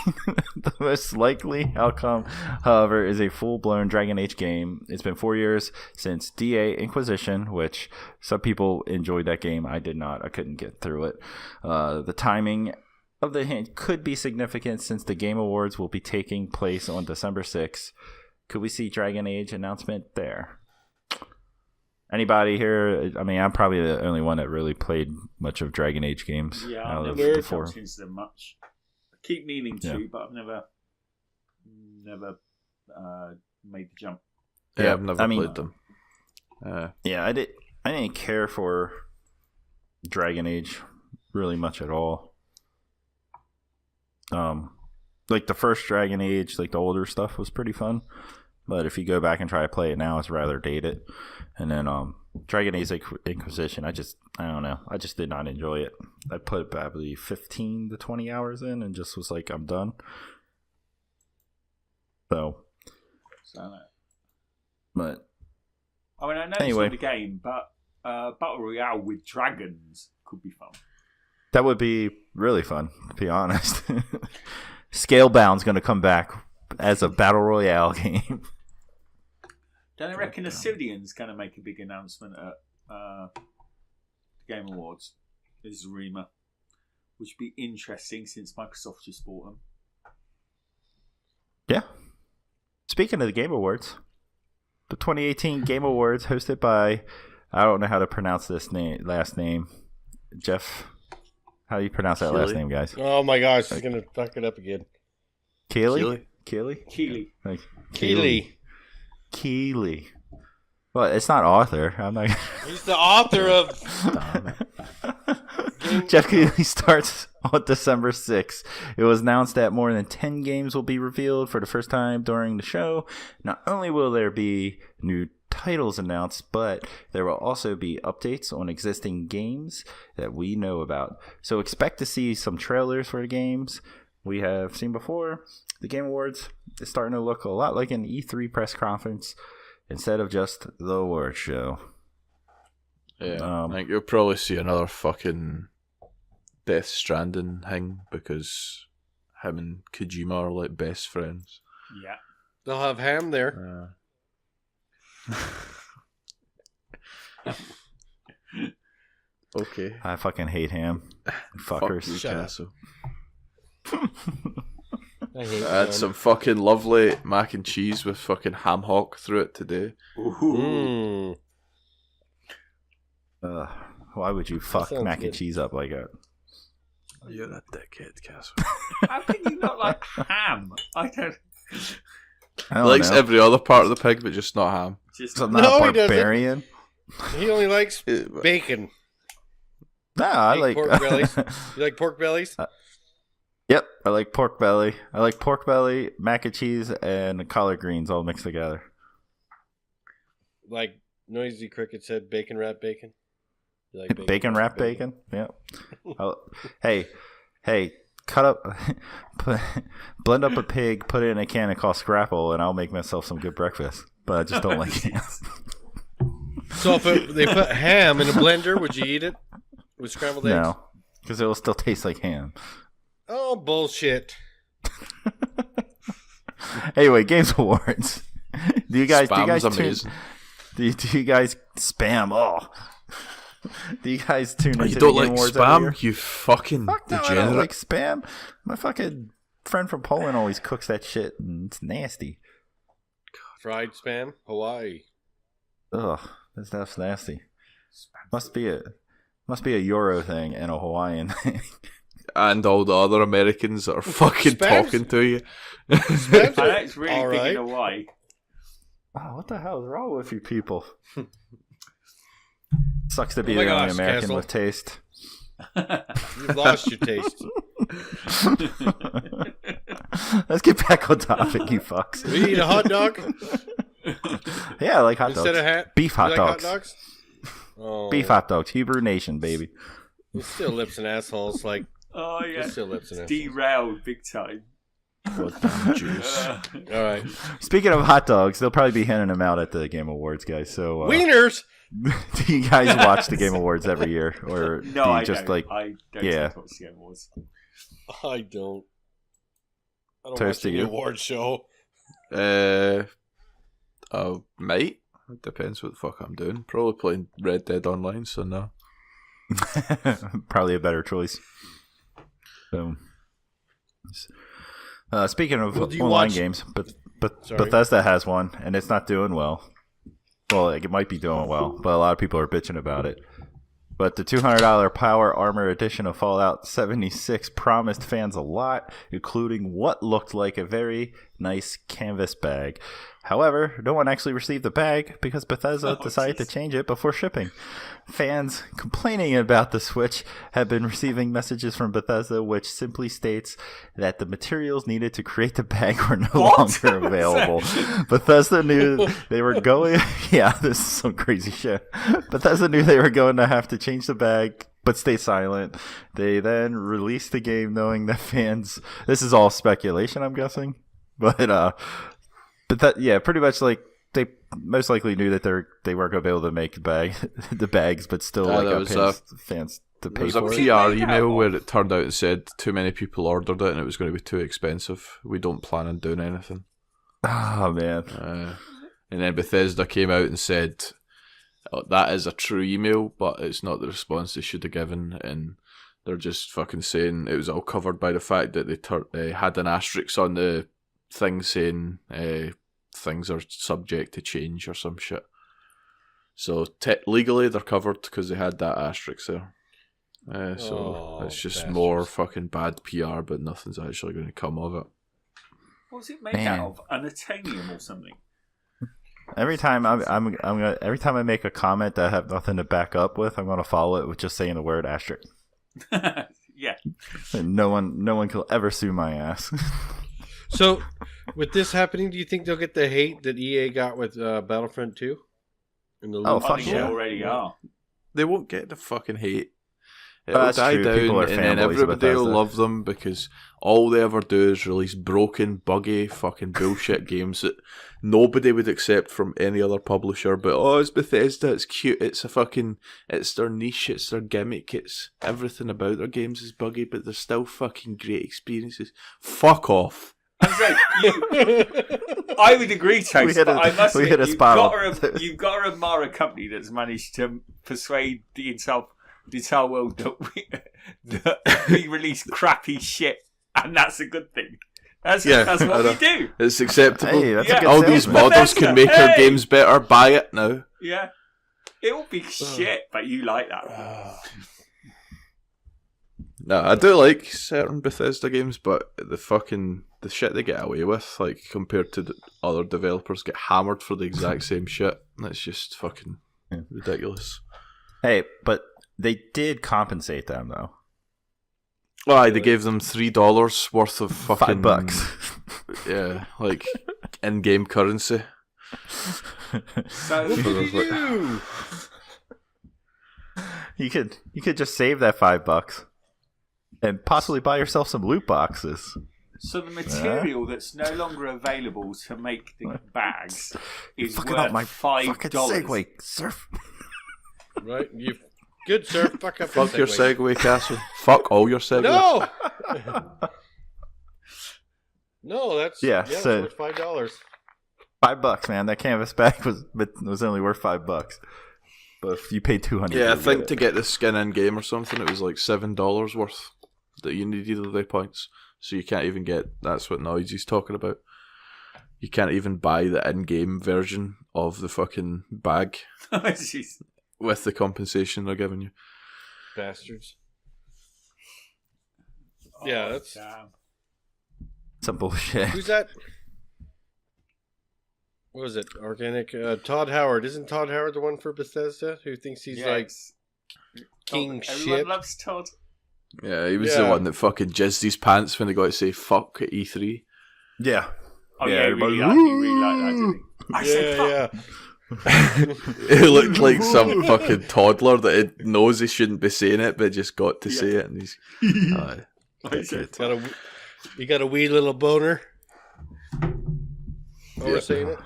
The most likely outcome, however, is a full-blown Dragon Age game. It's been 4 years since DA Inquisition, which some people enjoyed that game. I did not. I couldn't get through it. The timing of the hint could be significant since the Game Awards will be taking place on December 6th. Could we see Dragon Age announcement there? Anybody here? I mean, I'm probably the only one that really played much of Dragon Age games. Yeah, out I've of never the four. jumped into them much. I keep meaning to, but I've never made the jump. Yeah, I've never played them. Yeah, I didn't care for Dragon Age really much at all. Like the first Dragon Age, like the older stuff was pretty fun. But if you go back and try to play it now, it's rather dated. And then Dragon Age Inquisition, I don't know. I just did not enjoy it. I put probably 15 to 20 hours in and just was like, I'm done. So but I mean, I know anyway. it's not a game, but Battle Royale with dragons could be fun. That would be really fun, to be honest. Scalebound's going to come back as a Battle Royale game. Don't I reckon Assyrian's going to make a big announcement at the Game Awards? This is a rumour. Which would be interesting since Microsoft just bought them. Yeah. Speaking of the Game Awards, the 2018 Game Awards hosted by, I don't know how to pronounce this last name. Jeff, how do you pronounce that last name, guys? Oh my gosh, he's going to fuck it up again. Keeley? Keeley. Keeley. Well, it's not Arthur. I'm not. He's the author of. Jeff Keighley starts on December 6th. It was announced that more than 10 games will be revealed for the first time during the show. Not only will there be new titles announced, but there will also be updates on existing games that we know about. So expect to see some trailers for the games we have seen before. The Game Awards is starting to look a lot like an E3 press conference instead of just the award show. Yeah, I think you'll probably see another fucking Death Stranding thing because him and Kojima are like best friends. Yeah. They'll have ham there. Okay. I fucking hate ham. Fuckers. Fuck you, Shut up. Castle. I hate I had ham. some fucking lovely mac and cheese with fucking ham hock through it today. Ooh. Why would you fuck sounds mac good. and cheese up like that? You're a dickhead, Castle. How can you not like ham? I don't. I He don't likes know. every other part of the pig, but just not ham. Just So I'm not No, a he doesn't. barbarian. He only likes bacon. Nah, I Eat like pork bellies? You like pork bellies? Yep, I like pork belly. I like pork belly, mac and cheese, and collard greens all mixed together. Like Noisy Cricket said, bacon wrap bacon. You like Bacon wrapped bacon. Yep. Hey, cut up, blend up a pig, put it in a can and call Scrapple, and I'll make myself some good breakfast. But I just don't like ham. So if they put ham in a blender, would you eat it with scrambled eggs? No, because it will still taste like ham. Oh, bullshit. Anyway, Games Awards. Do you guys Spam's tune? amazing. Do you guys spam? Oh, do you guys tune Oh, into you don't the like Game Awards every year? spam? You fucking Fuck no, I degenerate. don't like spam. My fucking friend from Poland always cooks that shit, and it's nasty. Fried spam, Hawaii. Ugh, that stuff's nasty. Must be a Euro thing and a Hawaiian thing. And all the other Americans that are fucking Spam's- talking to you. Spam's I know it's really all big right. in Hawaii. Oh, what the hell is wrong with you people? Sucks to be Oh my the only gosh, American Castle. with taste. You've lost your taste. Let's get back on topic, you fucks. We eat a hot dog Yeah, I like hot instead dogs. of hat. Beef hot you dogs. Like hot dogs? Oh, Beef hot dogs. Hebrew Nation, baby. It's still lips and assholes. Like Oh yeah. it's still lips and assholes. Derailed big time. Goddamn Jews. All right, Speaking of hot dogs, they'll probably be handing them out at the Game Awards, guys. So, wieners. do you guys watch the Game Awards every year, or No, do you I just don't. like? I don't yeah. watch the awards. I don't. I don't Toast watch to any you. award show. Mate. It depends what the fuck I'm doing. Probably playing Red Dead Online, so no. Probably a better choice. So, speaking of Well, do you online watch- games, but Sorry. Bethesda has one, and it's not doing well. Well, like, it might be doing well, but a lot of people are bitching about it. But the $200 Power Armor Edition of Fallout 76 promised fans a lot, including what looked like a very nice canvas bag. However, no one actually received the bag because Bethesda decided to change it before shipping. Fans complaining about the Switch have been receiving messages from Bethesda which simply states that the materials needed to create the bag were no What? longer available. Bethesda knew they were going... Yeah, this is some crazy shit. Bethesda knew they were going to have to change the bag, but stay silent. They then released the game knowing that fans... This is all speculation, I'm guessing. But that, yeah, pretty much like they most likely knew that they weren't going to be able to make the bags, but still Yeah, like there got was fans to There pay was a for it. PR Made email out where of? it turned out and said too many people ordered it and it was going to be too expensive. We don't plan on doing anything. Oh man, And then Bethesda came out and said, oh, that is a true email, but it's not the response they should have given. And they're just fucking saying it was all covered by the fact that they had an asterisk on the thing saying things are subject to change or some shit. So legally they're covered because they had that asterisk there. So it's just bastards. more fucking bad PR, but nothing's actually going to come of it. What was it made Man. out of? Unobtainium or something? every time every time I make a comment that I have nothing to back up with, I'm gonna follow it with just saying the word asterisk. Yeah. And no one can ever sue my ass. So, with this happening, do you think they'll get the hate that EA got with Battlefront 2? Oh, I fuck think yeah. they already are. They won't get the fucking hate. It'll That's die true. down, People are and then fanboys of everybody will Bethesda. love them because all they ever do is release broken, buggy, fucking bullshit games that nobody would accept from any other publisher. But it's Bethesda, it's cute, it's their niche, it's their gimmick, it's everything about their games is buggy, but they're still fucking great experiences. Fuck off. I'm saying, I would agree, Chase, but I must we admit, hit a spot. you've got to admire a company that's managed to persuade the entire world that we release crappy shit, and that's a good thing. That's what we do. It's acceptable. Hey, that's a good all these salesman. modders can make our games better. Buy it now. Yeah. It will be shit, but you like that. No, I do like certain Bethesda games, but the shit they get away with, like compared to the other developers, get hammered for the exact same shit. That's just fucking ridiculous. Hey, but they did compensate them though. Well, they gave them $3 worth of fucking $5. Yeah, like in-game currency. So, You could just save that $5 and possibly buy yourself some loot boxes. so the material that's no longer available to make the bags is Fucking worth up my $5. fucking Segway, surf. Right? Good, sir. Fuck up Fuck your Segway, Castle. Fuck all your Segways. No! No, that's so it's worth $5. $5, man. That canvas bag was only worth $5. But if you paid $200, Yeah, I think to get the skin in game or something, it was like $7 worth that you needed of the points. So you can't even get. That's what Noisy's talking about. You can't even buy the in-game version of the fucking bag Jeez. with the compensation they're giving you. Bastards. Yeah, that's... Damn. some bullshit. Who's that? What was it? Organic? Todd Howard. Isn't Todd Howard the one for Bethesda who thinks he's like king Everyone shit? loves Todd. Yeah, he was the one that fucking jizzed his pants when they got to say fuck at E3. Yeah. Oh, Yeah, he everybody- really liked that, didn't he? I said, fuck. Yeah. He looked like some fucking toddler that he knows he shouldn't be saying it, but just got to say it, and he's I said, You got a wee little boner? Yeah. Saying it?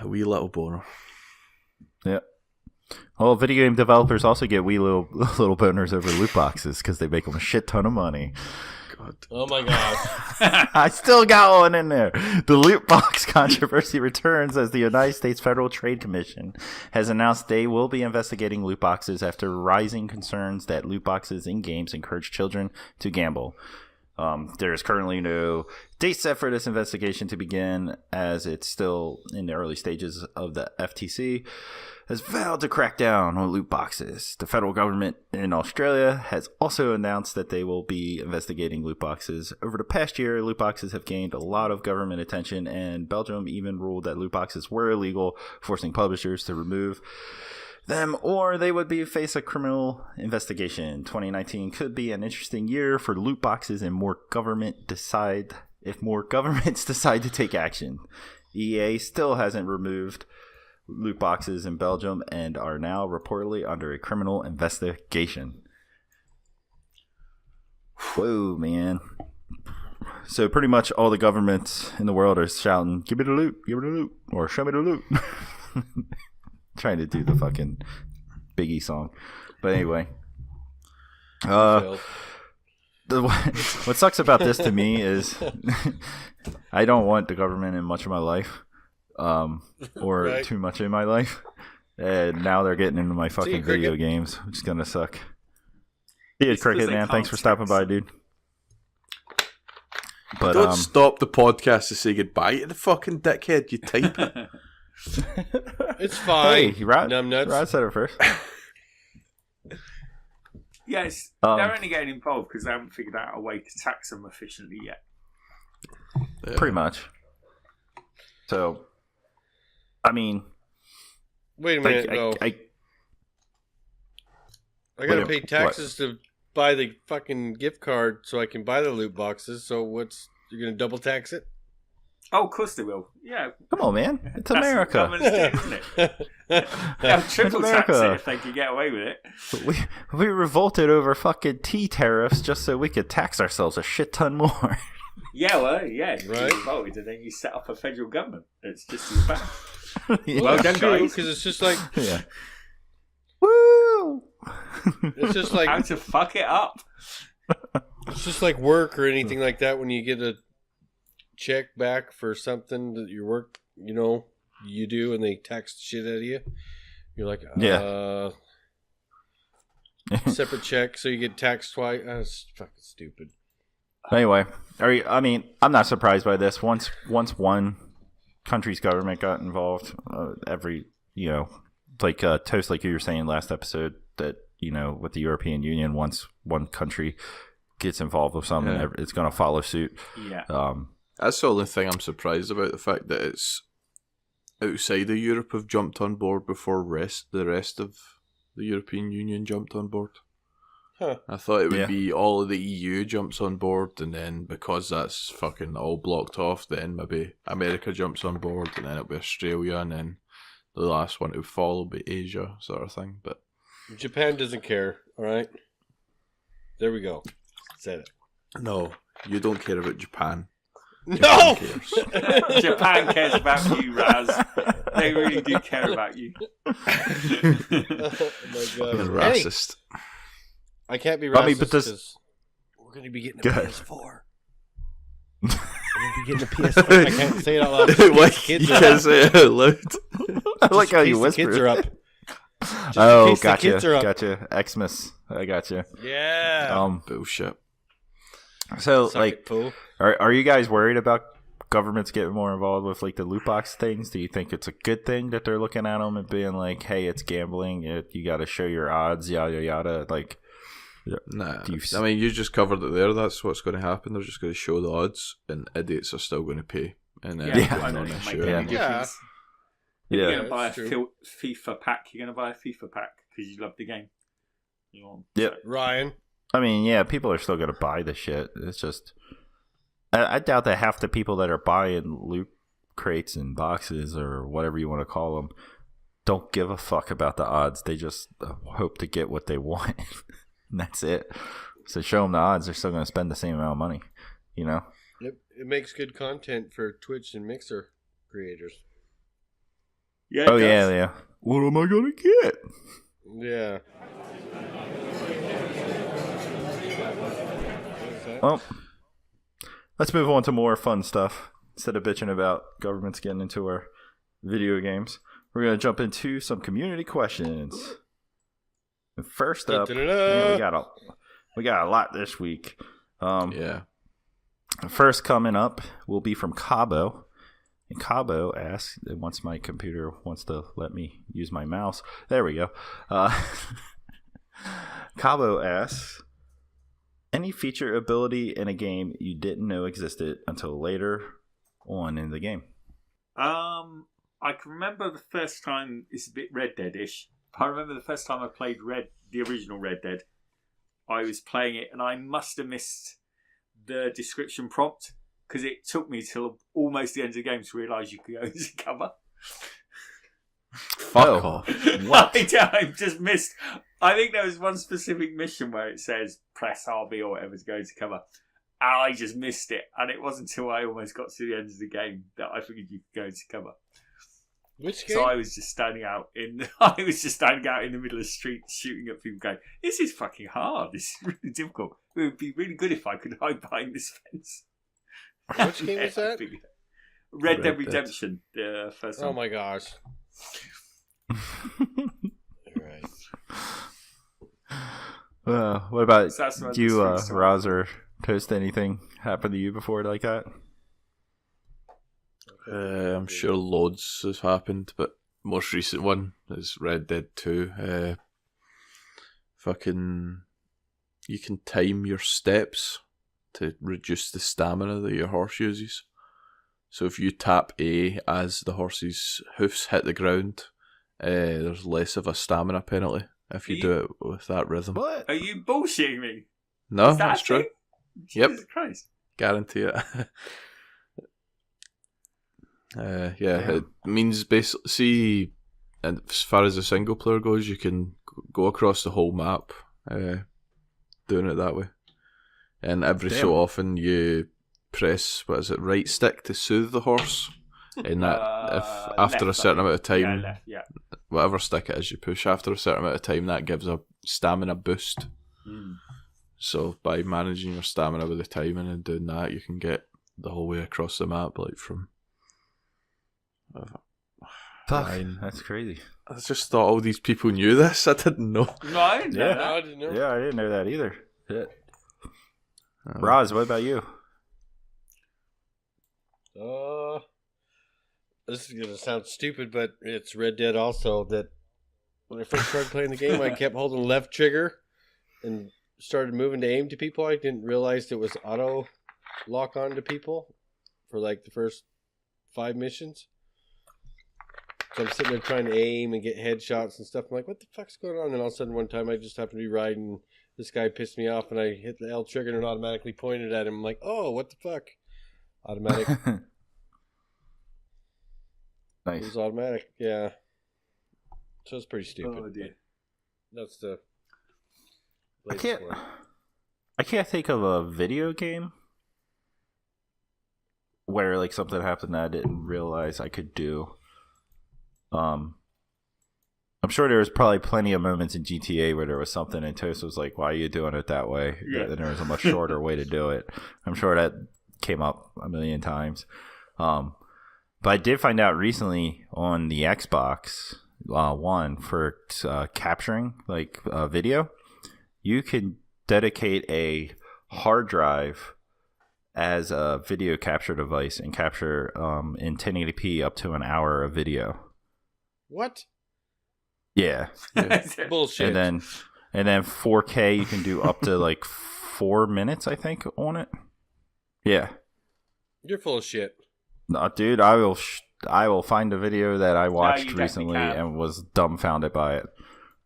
a wee little boner. Yeah. Well, video game developers also get wee little boners over loot boxes because they make them a shit ton of money. God. Oh my god. I still got one in there. The loot box controversy returns as the United States Federal Trade Commission has announced they will be investigating loot boxes after rising concerns that loot boxes in games encourage children to gamble. There is currently no date set for this investigation to begin, as it's still in the early stages of the FTC has vowed to crack down on loot boxes. The federal government in Australia has also announced that they will be investigating loot boxes. Over the past year, loot boxes have gained a lot of government attention, and Belgium even ruled that loot boxes were illegal, forcing publishers to remove them or they would face a criminal investigation. 2019 could be an interesting year for loot boxes and more governments decide to take action. EA still hasn't removed loot boxes in Belgium and are now reportedly under a criminal investigation. Whoa, man. So pretty much all the governments in the world are shouting, give me the loot, or show me the loot. Trying to do the fucking Biggie song. But anyway. What sucks about this to me is I don't want the government in much of my life. Or Right. too much in my life. And now they're getting into my fucking video Cricket. games, which is gonna suck. Dude, It's 'cause Cricket, they man, thanks can't for stopping by, dude. But Don't stop the podcast to say goodbye to the fucking dickhead, you type. It's fine. hey, Rod Numbnuts. said it first. Yes, Um, they're only getting involved because they haven't figured out a way to tax them efficiently yet. Yeah. Pretty much. So, I mean, Wait a like, minute, though. I I gotta Wait, pay taxes to buy the fucking gift card so I can buy the loot boxes. So you're gonna double tax it? Oh, of course they will. Yeah. Come on, man. It's That's America. what governments do, isn't it? They'll triple tax America. it if they can get away with it. We revolted over fucking tea tariffs just so we could tax ourselves a shit ton more. Yeah, well, yeah. Right. You voted and then you set up a federal government. It's just as bad. Yeah. Well done, true, guys. because it's just like Yeah. Woo! it's just like How to fuck it up. it's just like work or anything like that. When you get a check back for something that your work, you do, and they tax the shit out of you, you're like, separate check, so you get taxed twice. That's fucking stupid. Anyway, I'm not surprised by this. Once one country's government got involved, Toast, like you were saying last episode, that with the European Union, once one country gets involved with something, it's going to follow suit. Yeah. That's the only thing I'm surprised about, the fact that it's outside of Europe have jumped on board before the rest of the European Union jumped on board. Huh. I thought it would be all of the EU jumps on board, and then because that's fucking all blocked off, then maybe America jumps on board, and then it'll be Australia, and then the last one to follow will be Asia, sort of thing. But Japan doesn't care. All right, there we go. Said it. no, you don't care about Japan. No. Japan cares about you, Raz. They really do care about you. Oh my Fucking God. Hey, racist. I can't be I racist mean, but this- because we're going to be getting a Go ahead. PS4. We're going to be getting a PS4. I can't say it out loud. Like, Kids you are can't up. say it out loud. I like Just in how you case whisper. the kids are up. Oh, case the kids are gotcha. up. Xmas. I gotcha. Yeah. Bullshit. So, Suck like, it, fool. are you guys worried about governments getting more involved with like the loot box things? Do you think it's a good thing that they're looking at them and being like, "Hey, it's gambling. You got to show your odds." Yada yada. Like, Nah, Do you I mean, you just covered it there. That's what's going to happen. They're just going to show the odds, and idiots are still going to pay. And then Yeah, it's I not don't an think it issue makes any anymore. difference. yeah, You're going to buy a that's true. FIFA pack. You're going to buy a FIFA pack because you love the game. You want, Yep. Ryan. I mean, yeah, people are still going to buy the shit. It's just, I doubt that half the people that are buying loot crates and boxes or whatever you want to call them don't give a fuck about the odds. They just hope to get what they want, and that's it. So show them the odds, they're still going to spend the same amount of money, It makes good content for Twitch and Mixer creators. Yeah. Oh yeah. What am I going to get? Yeah. Well, let's move on to more fun stuff. Instead of bitching about governments getting into our video games, we're going to jump into some community questions. And first up, Da-da-da-da. man, we got a lot this week. Yeah. First coming up will be from Cabo. And Cabo asks, once my computer wants to let me use my mouse. There we go. Cabo asks, any feature ability in a game you didn't know existed until later on in the game? I can remember the first time, it's a bit Red Dead-ish. I remember the first time I played the original Red Dead. I was playing it and I must have missed the description prompt because it took me till almost the end of the game to realise you could go into cover. Fuck off. What? I just missed. I think there was one specific mission where it says press RB or whatever to go into cover. And I just missed it. And it wasn't until I almost got to the end of the game that I figured you could go into cover. Which game? So I was just standing out in the middle of the street shooting at people going, this is fucking hard. This is really difficult. It would be really good if I could hide behind this fence. Which game is that? Red Dead Red Dead. Redemption. The first one. Oh my gosh. Right. What about So that's what you, this week's on. Roz or Toast? Anything happened to you before like that? I'm sure loads has happened, but most recent one is Red Dead 2. Fucking, you can time your steps to reduce the stamina that your horse uses. So if you tap A as the horse's hoofs hit the ground, there's less of a stamina penalty if you do it with that rhythm. What? Are you bullshitting me? No, Is that that's a true. thing? Yep. Jesus Christ. Guarantee it. It means basically, see, and as far as the single player goes, you can go across the whole map doing it that way. And every so often you press, right stick to soothe the horse. And that, if after a certain amount of time, whatever stick it is you push, after a certain amount of time, that gives a stamina boost. So by managing your stamina with the timing and doing that, you can get the whole way across the map, like from... That's crazy. I just thought all these people knew this. I didn't know. No, I didn't know that. I didn't know. Yeah, I didn't know that either. Shit. Roz, what about you? This is gonna sound stupid, but it's Red Dead also. That when I first started playing the game, I kept holding left trigger and started moving to aim to people. I didn't realize it was auto lock on to people for like the first 5 missions. So I'm sitting there trying to aim and get headshots and stuff. I'm like, what the fuck's going on? And all of a sudden one time I just happened to be riding. This guy pissed me off and I hit the L trigger and it automatically pointed at him. I'm like, oh, what the fuck? Automatic. Nice. It was automatic, yeah. So it's pretty stupid. Oh, dear. That's the... I can't think of a video game where like something happened that I didn't realize I could do. I'm sure there was probably plenty of moments in GTA where there was something and Toast was like, why are you doing it that way? Yeah. And there was a much shorter way to do it. I'm sure that came up a million times. But I did find out recently on the Xbox One for capturing like video, you can dedicate a hard drive as a video capture device and capture in 1080p up to an hour of video. What? Yeah. Bullshit. And then 4K you can do up to like 4 minutes, I think, on it. Yeah. You're full of shit. No, dude, I will find a video that I watched recently and was dumbfounded by it.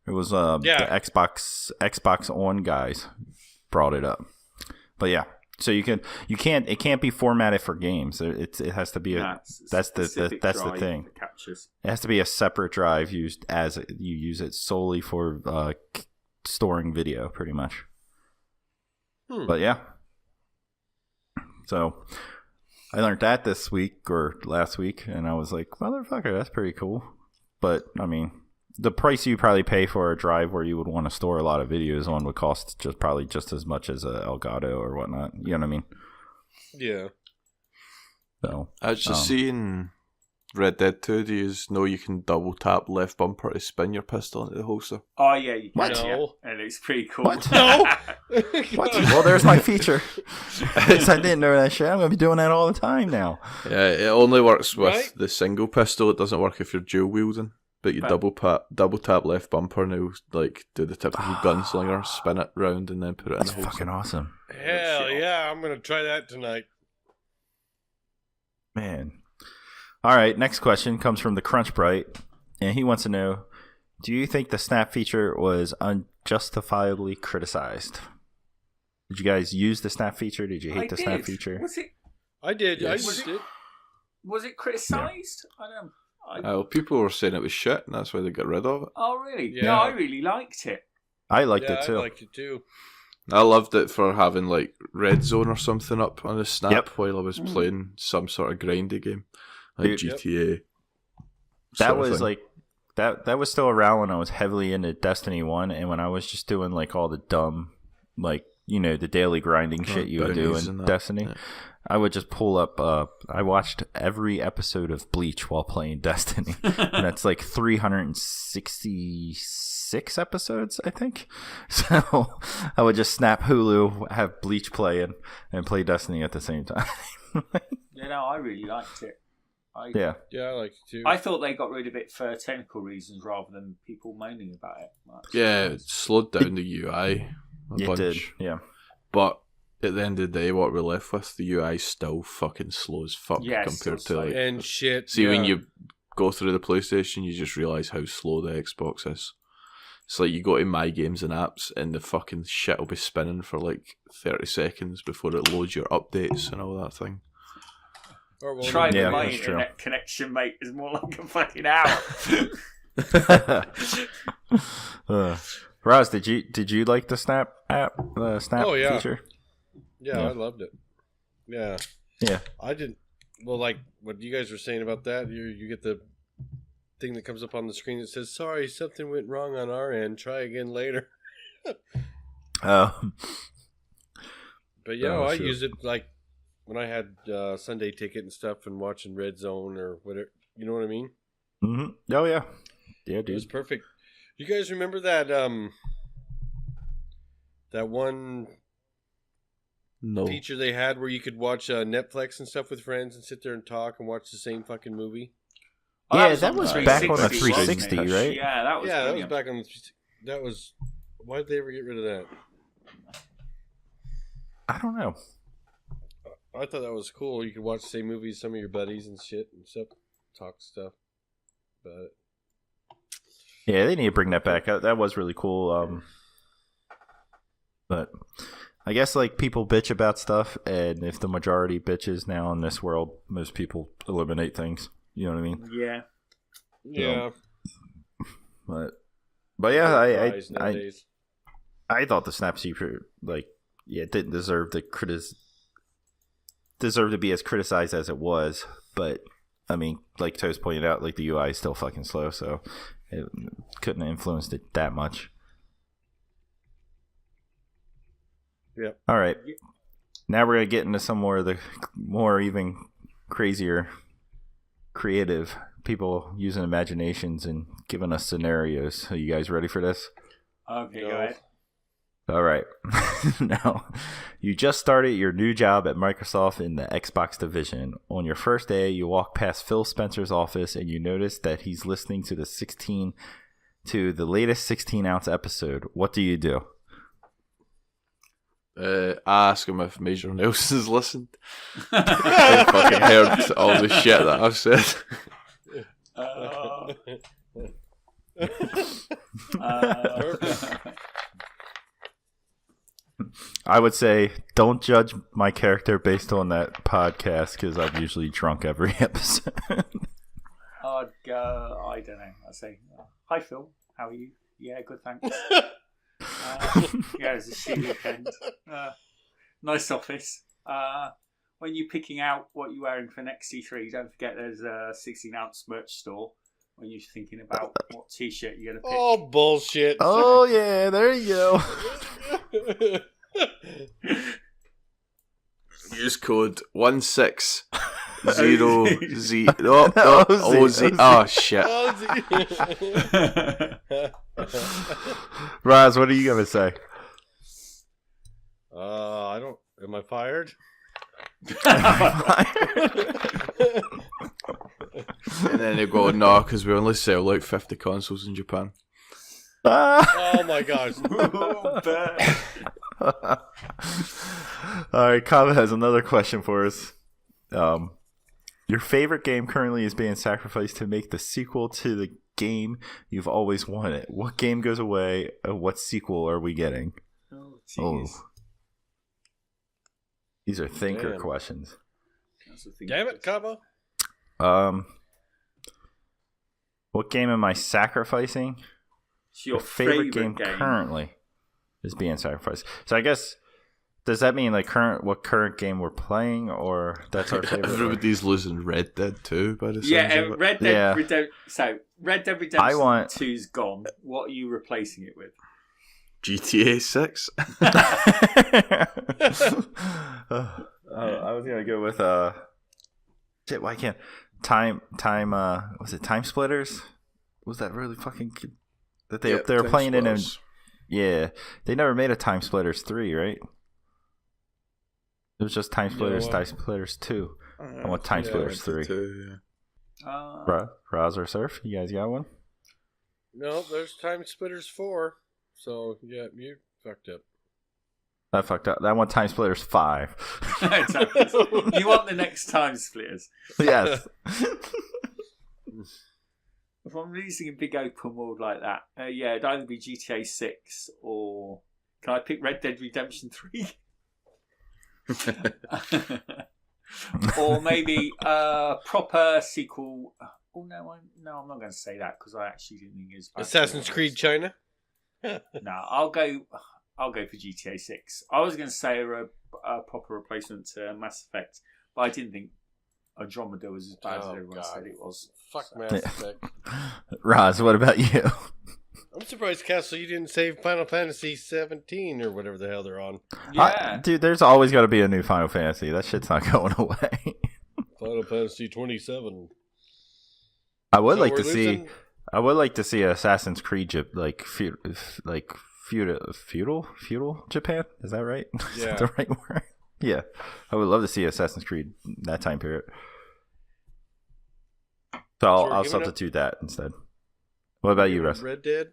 It was the Xbox On guys brought it up. But yeah, so it can't be formatted for games. It has to be that's the thing. It has to be a separate drive used as you use it solely for storing video, pretty much. But yeah, so I learned that this week or last week, and I was like, motherfucker, that's pretty cool. But I mean, the price you probably pay for a drive where you would want to store a lot of videos on would cost probably just as much as a Elgato or whatnot. You know what I mean? Yeah. So I was just seeing Red Dead 2. Do you know you can double tap left bumper to spin your pistol into the holster? Oh yeah, you can. What? Yeah. And it's pretty cool. What? No. What? Well, there's my feature. I didn't know that shit. I'm gonna be doing that all the time now. Yeah, it only works with Right? the single pistol. It doesn't work if you're dual wielding. But you double tap left bumper and it'll like do the typical gunslinger, spin it round and then put it That's in the holster. fucking awesome, Hell yeah, I'm gonna try that tonight. man. All right, next question comes from the Crunch Bright, and he wants to know: do you think the snap feature was unjustifiably criticized? Did you guys use the snap feature? Did you hate the snap feature? Was it? I did. Yes. I used it. Was it criticised? I don't know. People were saying it was shit, and that's why they got rid of it. Oh really? Yeah. No, I really liked it. I liked Yeah, it too. I liked it too. I loved it for having like Red Zone or something up on the snap Yep. while I was playing some sort of grindy game, like Dude, GTA. That was like that was still around when I was heavily into Destiny 1, and when I was just doing like all the dumb, like, you know, the daily grinding shit you would do bounties in and that. Destiny. Yeah. I would just pull up I watched every episode of Bleach while playing Destiny. And that's like 366 episodes, I think. So I would just snap Hulu, have Bleach play and play Destiny at the same time. Yeah, no, I really liked it. Yeah. Yeah, I liked it too. I thought they got rid of it for technical reasons rather than people moaning about it much. Yeah, it slowed down the UI a It bunch. did, yeah. But at the end of the day, what we're left with, the UI is still fucking slow as fuck Yeah, it's compared still to like. and shit. See, when yeah. you go through the PlayStation, you just realise how slow the Xbox is. It's like you go to My Games and Apps, and the fucking shit will be spinning for like 30 seconds before it loads your updates and all that thing. Or won't Trying it? Yeah, with my that's true. internet connection, mate, is more like a fucking hour. Roz, did you like the Snap app, the Snap Oh, yeah. feature? Yeah, Yeah. I loved it. Yeah. Yeah. I didn't. Well, like what you guys were saying about that, you get the thing that comes up on the screen that says, "Sorry, something went wrong on our end. Try again later." Um, But yeah, Oh, I sure. use it like when I had Sunday ticket and stuff and watching Red Zone or whatever. You know what I mean? mhm. Oh yeah, yeah, It was dude. perfect. You guys remember that that one No. feature they had where you could watch Netflix and stuff with friends and sit there and talk and watch the same fucking movie? Yeah, that was on back on the 360, 360, wasn't it? right? Yeah, that was Yeah, that was brilliant. back on. That was. Why did they ever get rid of that? I don't know. I thought that was cool. You could watch the same movies, some of your buddies and shit and stuff, talk stuff about it. Yeah, they need to bring that back. That was really cool. But I guess like people bitch about stuff, and if the majority bitches now in this world, most people eliminate things. You know what I mean? Yeah. Yeah, But yeah, Fries nowadays. I thought the Snap feature, like, yeah, it didn't deserve deserve to be as criticized as it was. But I mean, like Toast pointed out, like the UI is still fucking slow, so it couldn't have influenced it that much. Yep. All right. Now we're gonna get into some more of the more even crazier, creative people using imaginations and giving us scenarios. Are you guys ready for this? Okay, No. go ahead. All right. Now, you just started your new job at Microsoft in the Xbox division. On your first day, you walk past Phil Spencer's office and you notice that he's listening to the latest 16-ounce episode. What do you do? I ask him if Major Nelson's listened. I fucking heard all the shit that I've said. I would say don't judge my character based on that podcast because I'm usually drunk every episode. I'd go, I don't know. I'd say, hi Phil, how are you? Yeah, good, thanks. Yeah, it was a shitty weekend. Nice office. When you're picking out what you're wearing for next C3, don't forget there's a 16-ounce merch store when you're thinking about what t-shirt you're going to pick. Oh, bullshit. Oh, yeah, there you go. Use code 160Z. Oh shit. Roz, what are you going to say? I don't. Am I fired? And then they go, no, because we only sell like 50 consoles in Japan. Oh my gosh. All right, Kava has another question for us. Your favorite game currently is being sacrificed to make the sequel to the game you've always wanted. What game goes away? What sequel are we getting? Oh, jeez. These are thinker Damn. questions. Damn it, Kaba. What game am I sacrificing? It's your Your favorite game currently is being sacrificed. So I guess, does that mean like what current game we're playing, or that's our favorite? Everybody's losing Red Dead 2 by the sounds Yeah, of it. Red Dead Redemption. So Red Dead Redemption 2's gone. What are you replacing it with? GTA 6. I was gonna go with shit. Why can't time? Was it Time Splitters? Was that really fucking good? That they were playing it in? Yeah, they never made a Time Splitters 3, right? It was just Time Splitters, Time Splitters 2. I want Time Splitters 3. 2, Roz or Surf, you guys got one? No, there's Time Splitters 4. So, yeah, you fucked up. I fucked up. That one Time Splitters 5. You want the next Time Splitters? Yes. If I'm losing a big open world like that, it'd either be GTA 6 or can I pick Red Dead Redemption 3? or maybe a proper sequel. Oh no, I'm not going to say that because I actually didn't think it was bad. Assassin's Creed China. No, I'll go for GTA 6. I was going to say a proper replacement to Mass Effect, but I didn't think Andromeda was as bad as everyone said it was. Fuck So. Mass Effect. Roz, what about you? I'm surprised, Castle, you didn't save Final Fantasy 17 or whatever the hell they're on. Yeah, Dude, there's always got to be a new Final Fantasy. That shit's not going away. Final Fantasy 27. I would So like we're to see. losing- I would like to see Assassin's Creed feudal Japan. Is that right? Is Yeah. that the right word? Yeah, I would love to see Assassin's Creed that time period. So we're I'll giving up- substitute that instead. What about you, Russ? Red Dead?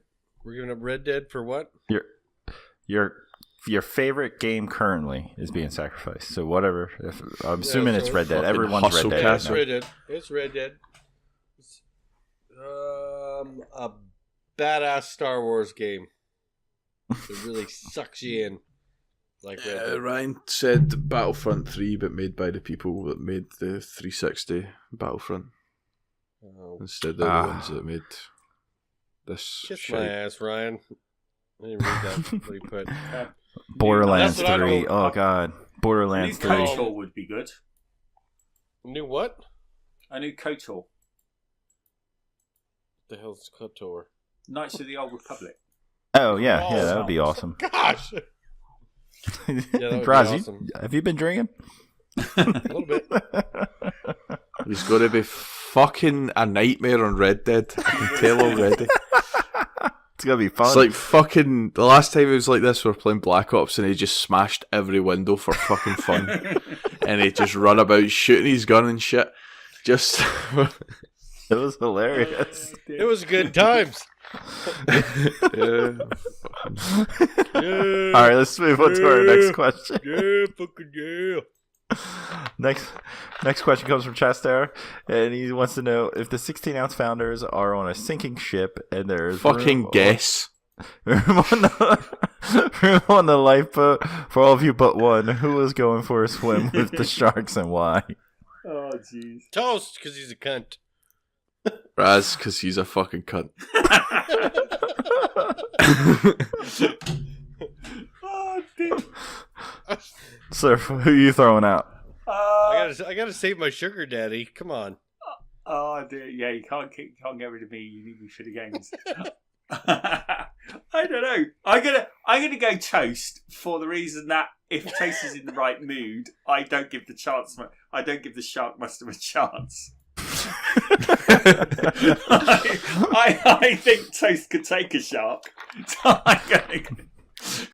We're giving up Red Dead for what? Your favorite game currently is being sacrificed. So whatever. I'm assuming so it's Red Dead. fucking Everyone's Red hustle Dead. cast. It's now. Red Dead. It's Red Dead. It's, a badass Star Wars game. It really sucks you in. Like Red Dead. Ryan said Battlefront 3, but made by the people that made the 360 Battlefront Oh, instead of the ones that made this. kiss shite. my ass, Ryan. I didn't read that. What he put. Borderlands That's what I 3. don't- Oh god. a new Borderlands 3. KOTOR would be good. New what? A new KOTOR. The hell's KOTOR? Knights of the Old Republic. Oh yeah, Oh, yeah, that would be awesome. Gosh! that would be Roz, awesome. have you been drinking? A little bit. He's going to be fucking a nightmare on Red Dead. I can tell already. It's gonna be fun. It's like fucking. The last time it was like this, we were playing Black Ops and he just smashed every window for fucking fun. And he just run about shooting his gun and shit. Just. it was hilarious. It was good times. Yeah. Yeah. All right, let's move on to our next question. Yeah, fucking yeah. Next question comes from Chastar, and he wants to know if the 16-ounce founders are on a sinking ship and there's Fucking guess. room on the lifeboat for all of you but one. Who is going for a swim with the sharks and why? Oh, jeez. Toast, because he's a cunt. Raz, because he's a fucking cunt. Oh, dear. Sir, who are you throwing out? I gotta save my sugar daddy. Come on. Oh dear, yeah, you can't get rid of me. You need me for the games. I don't know. I'm gonna go Toast for the reason that if Toast is in the right mood, I don't give the shark master a chance. I think Toast could take a shark, so I'm going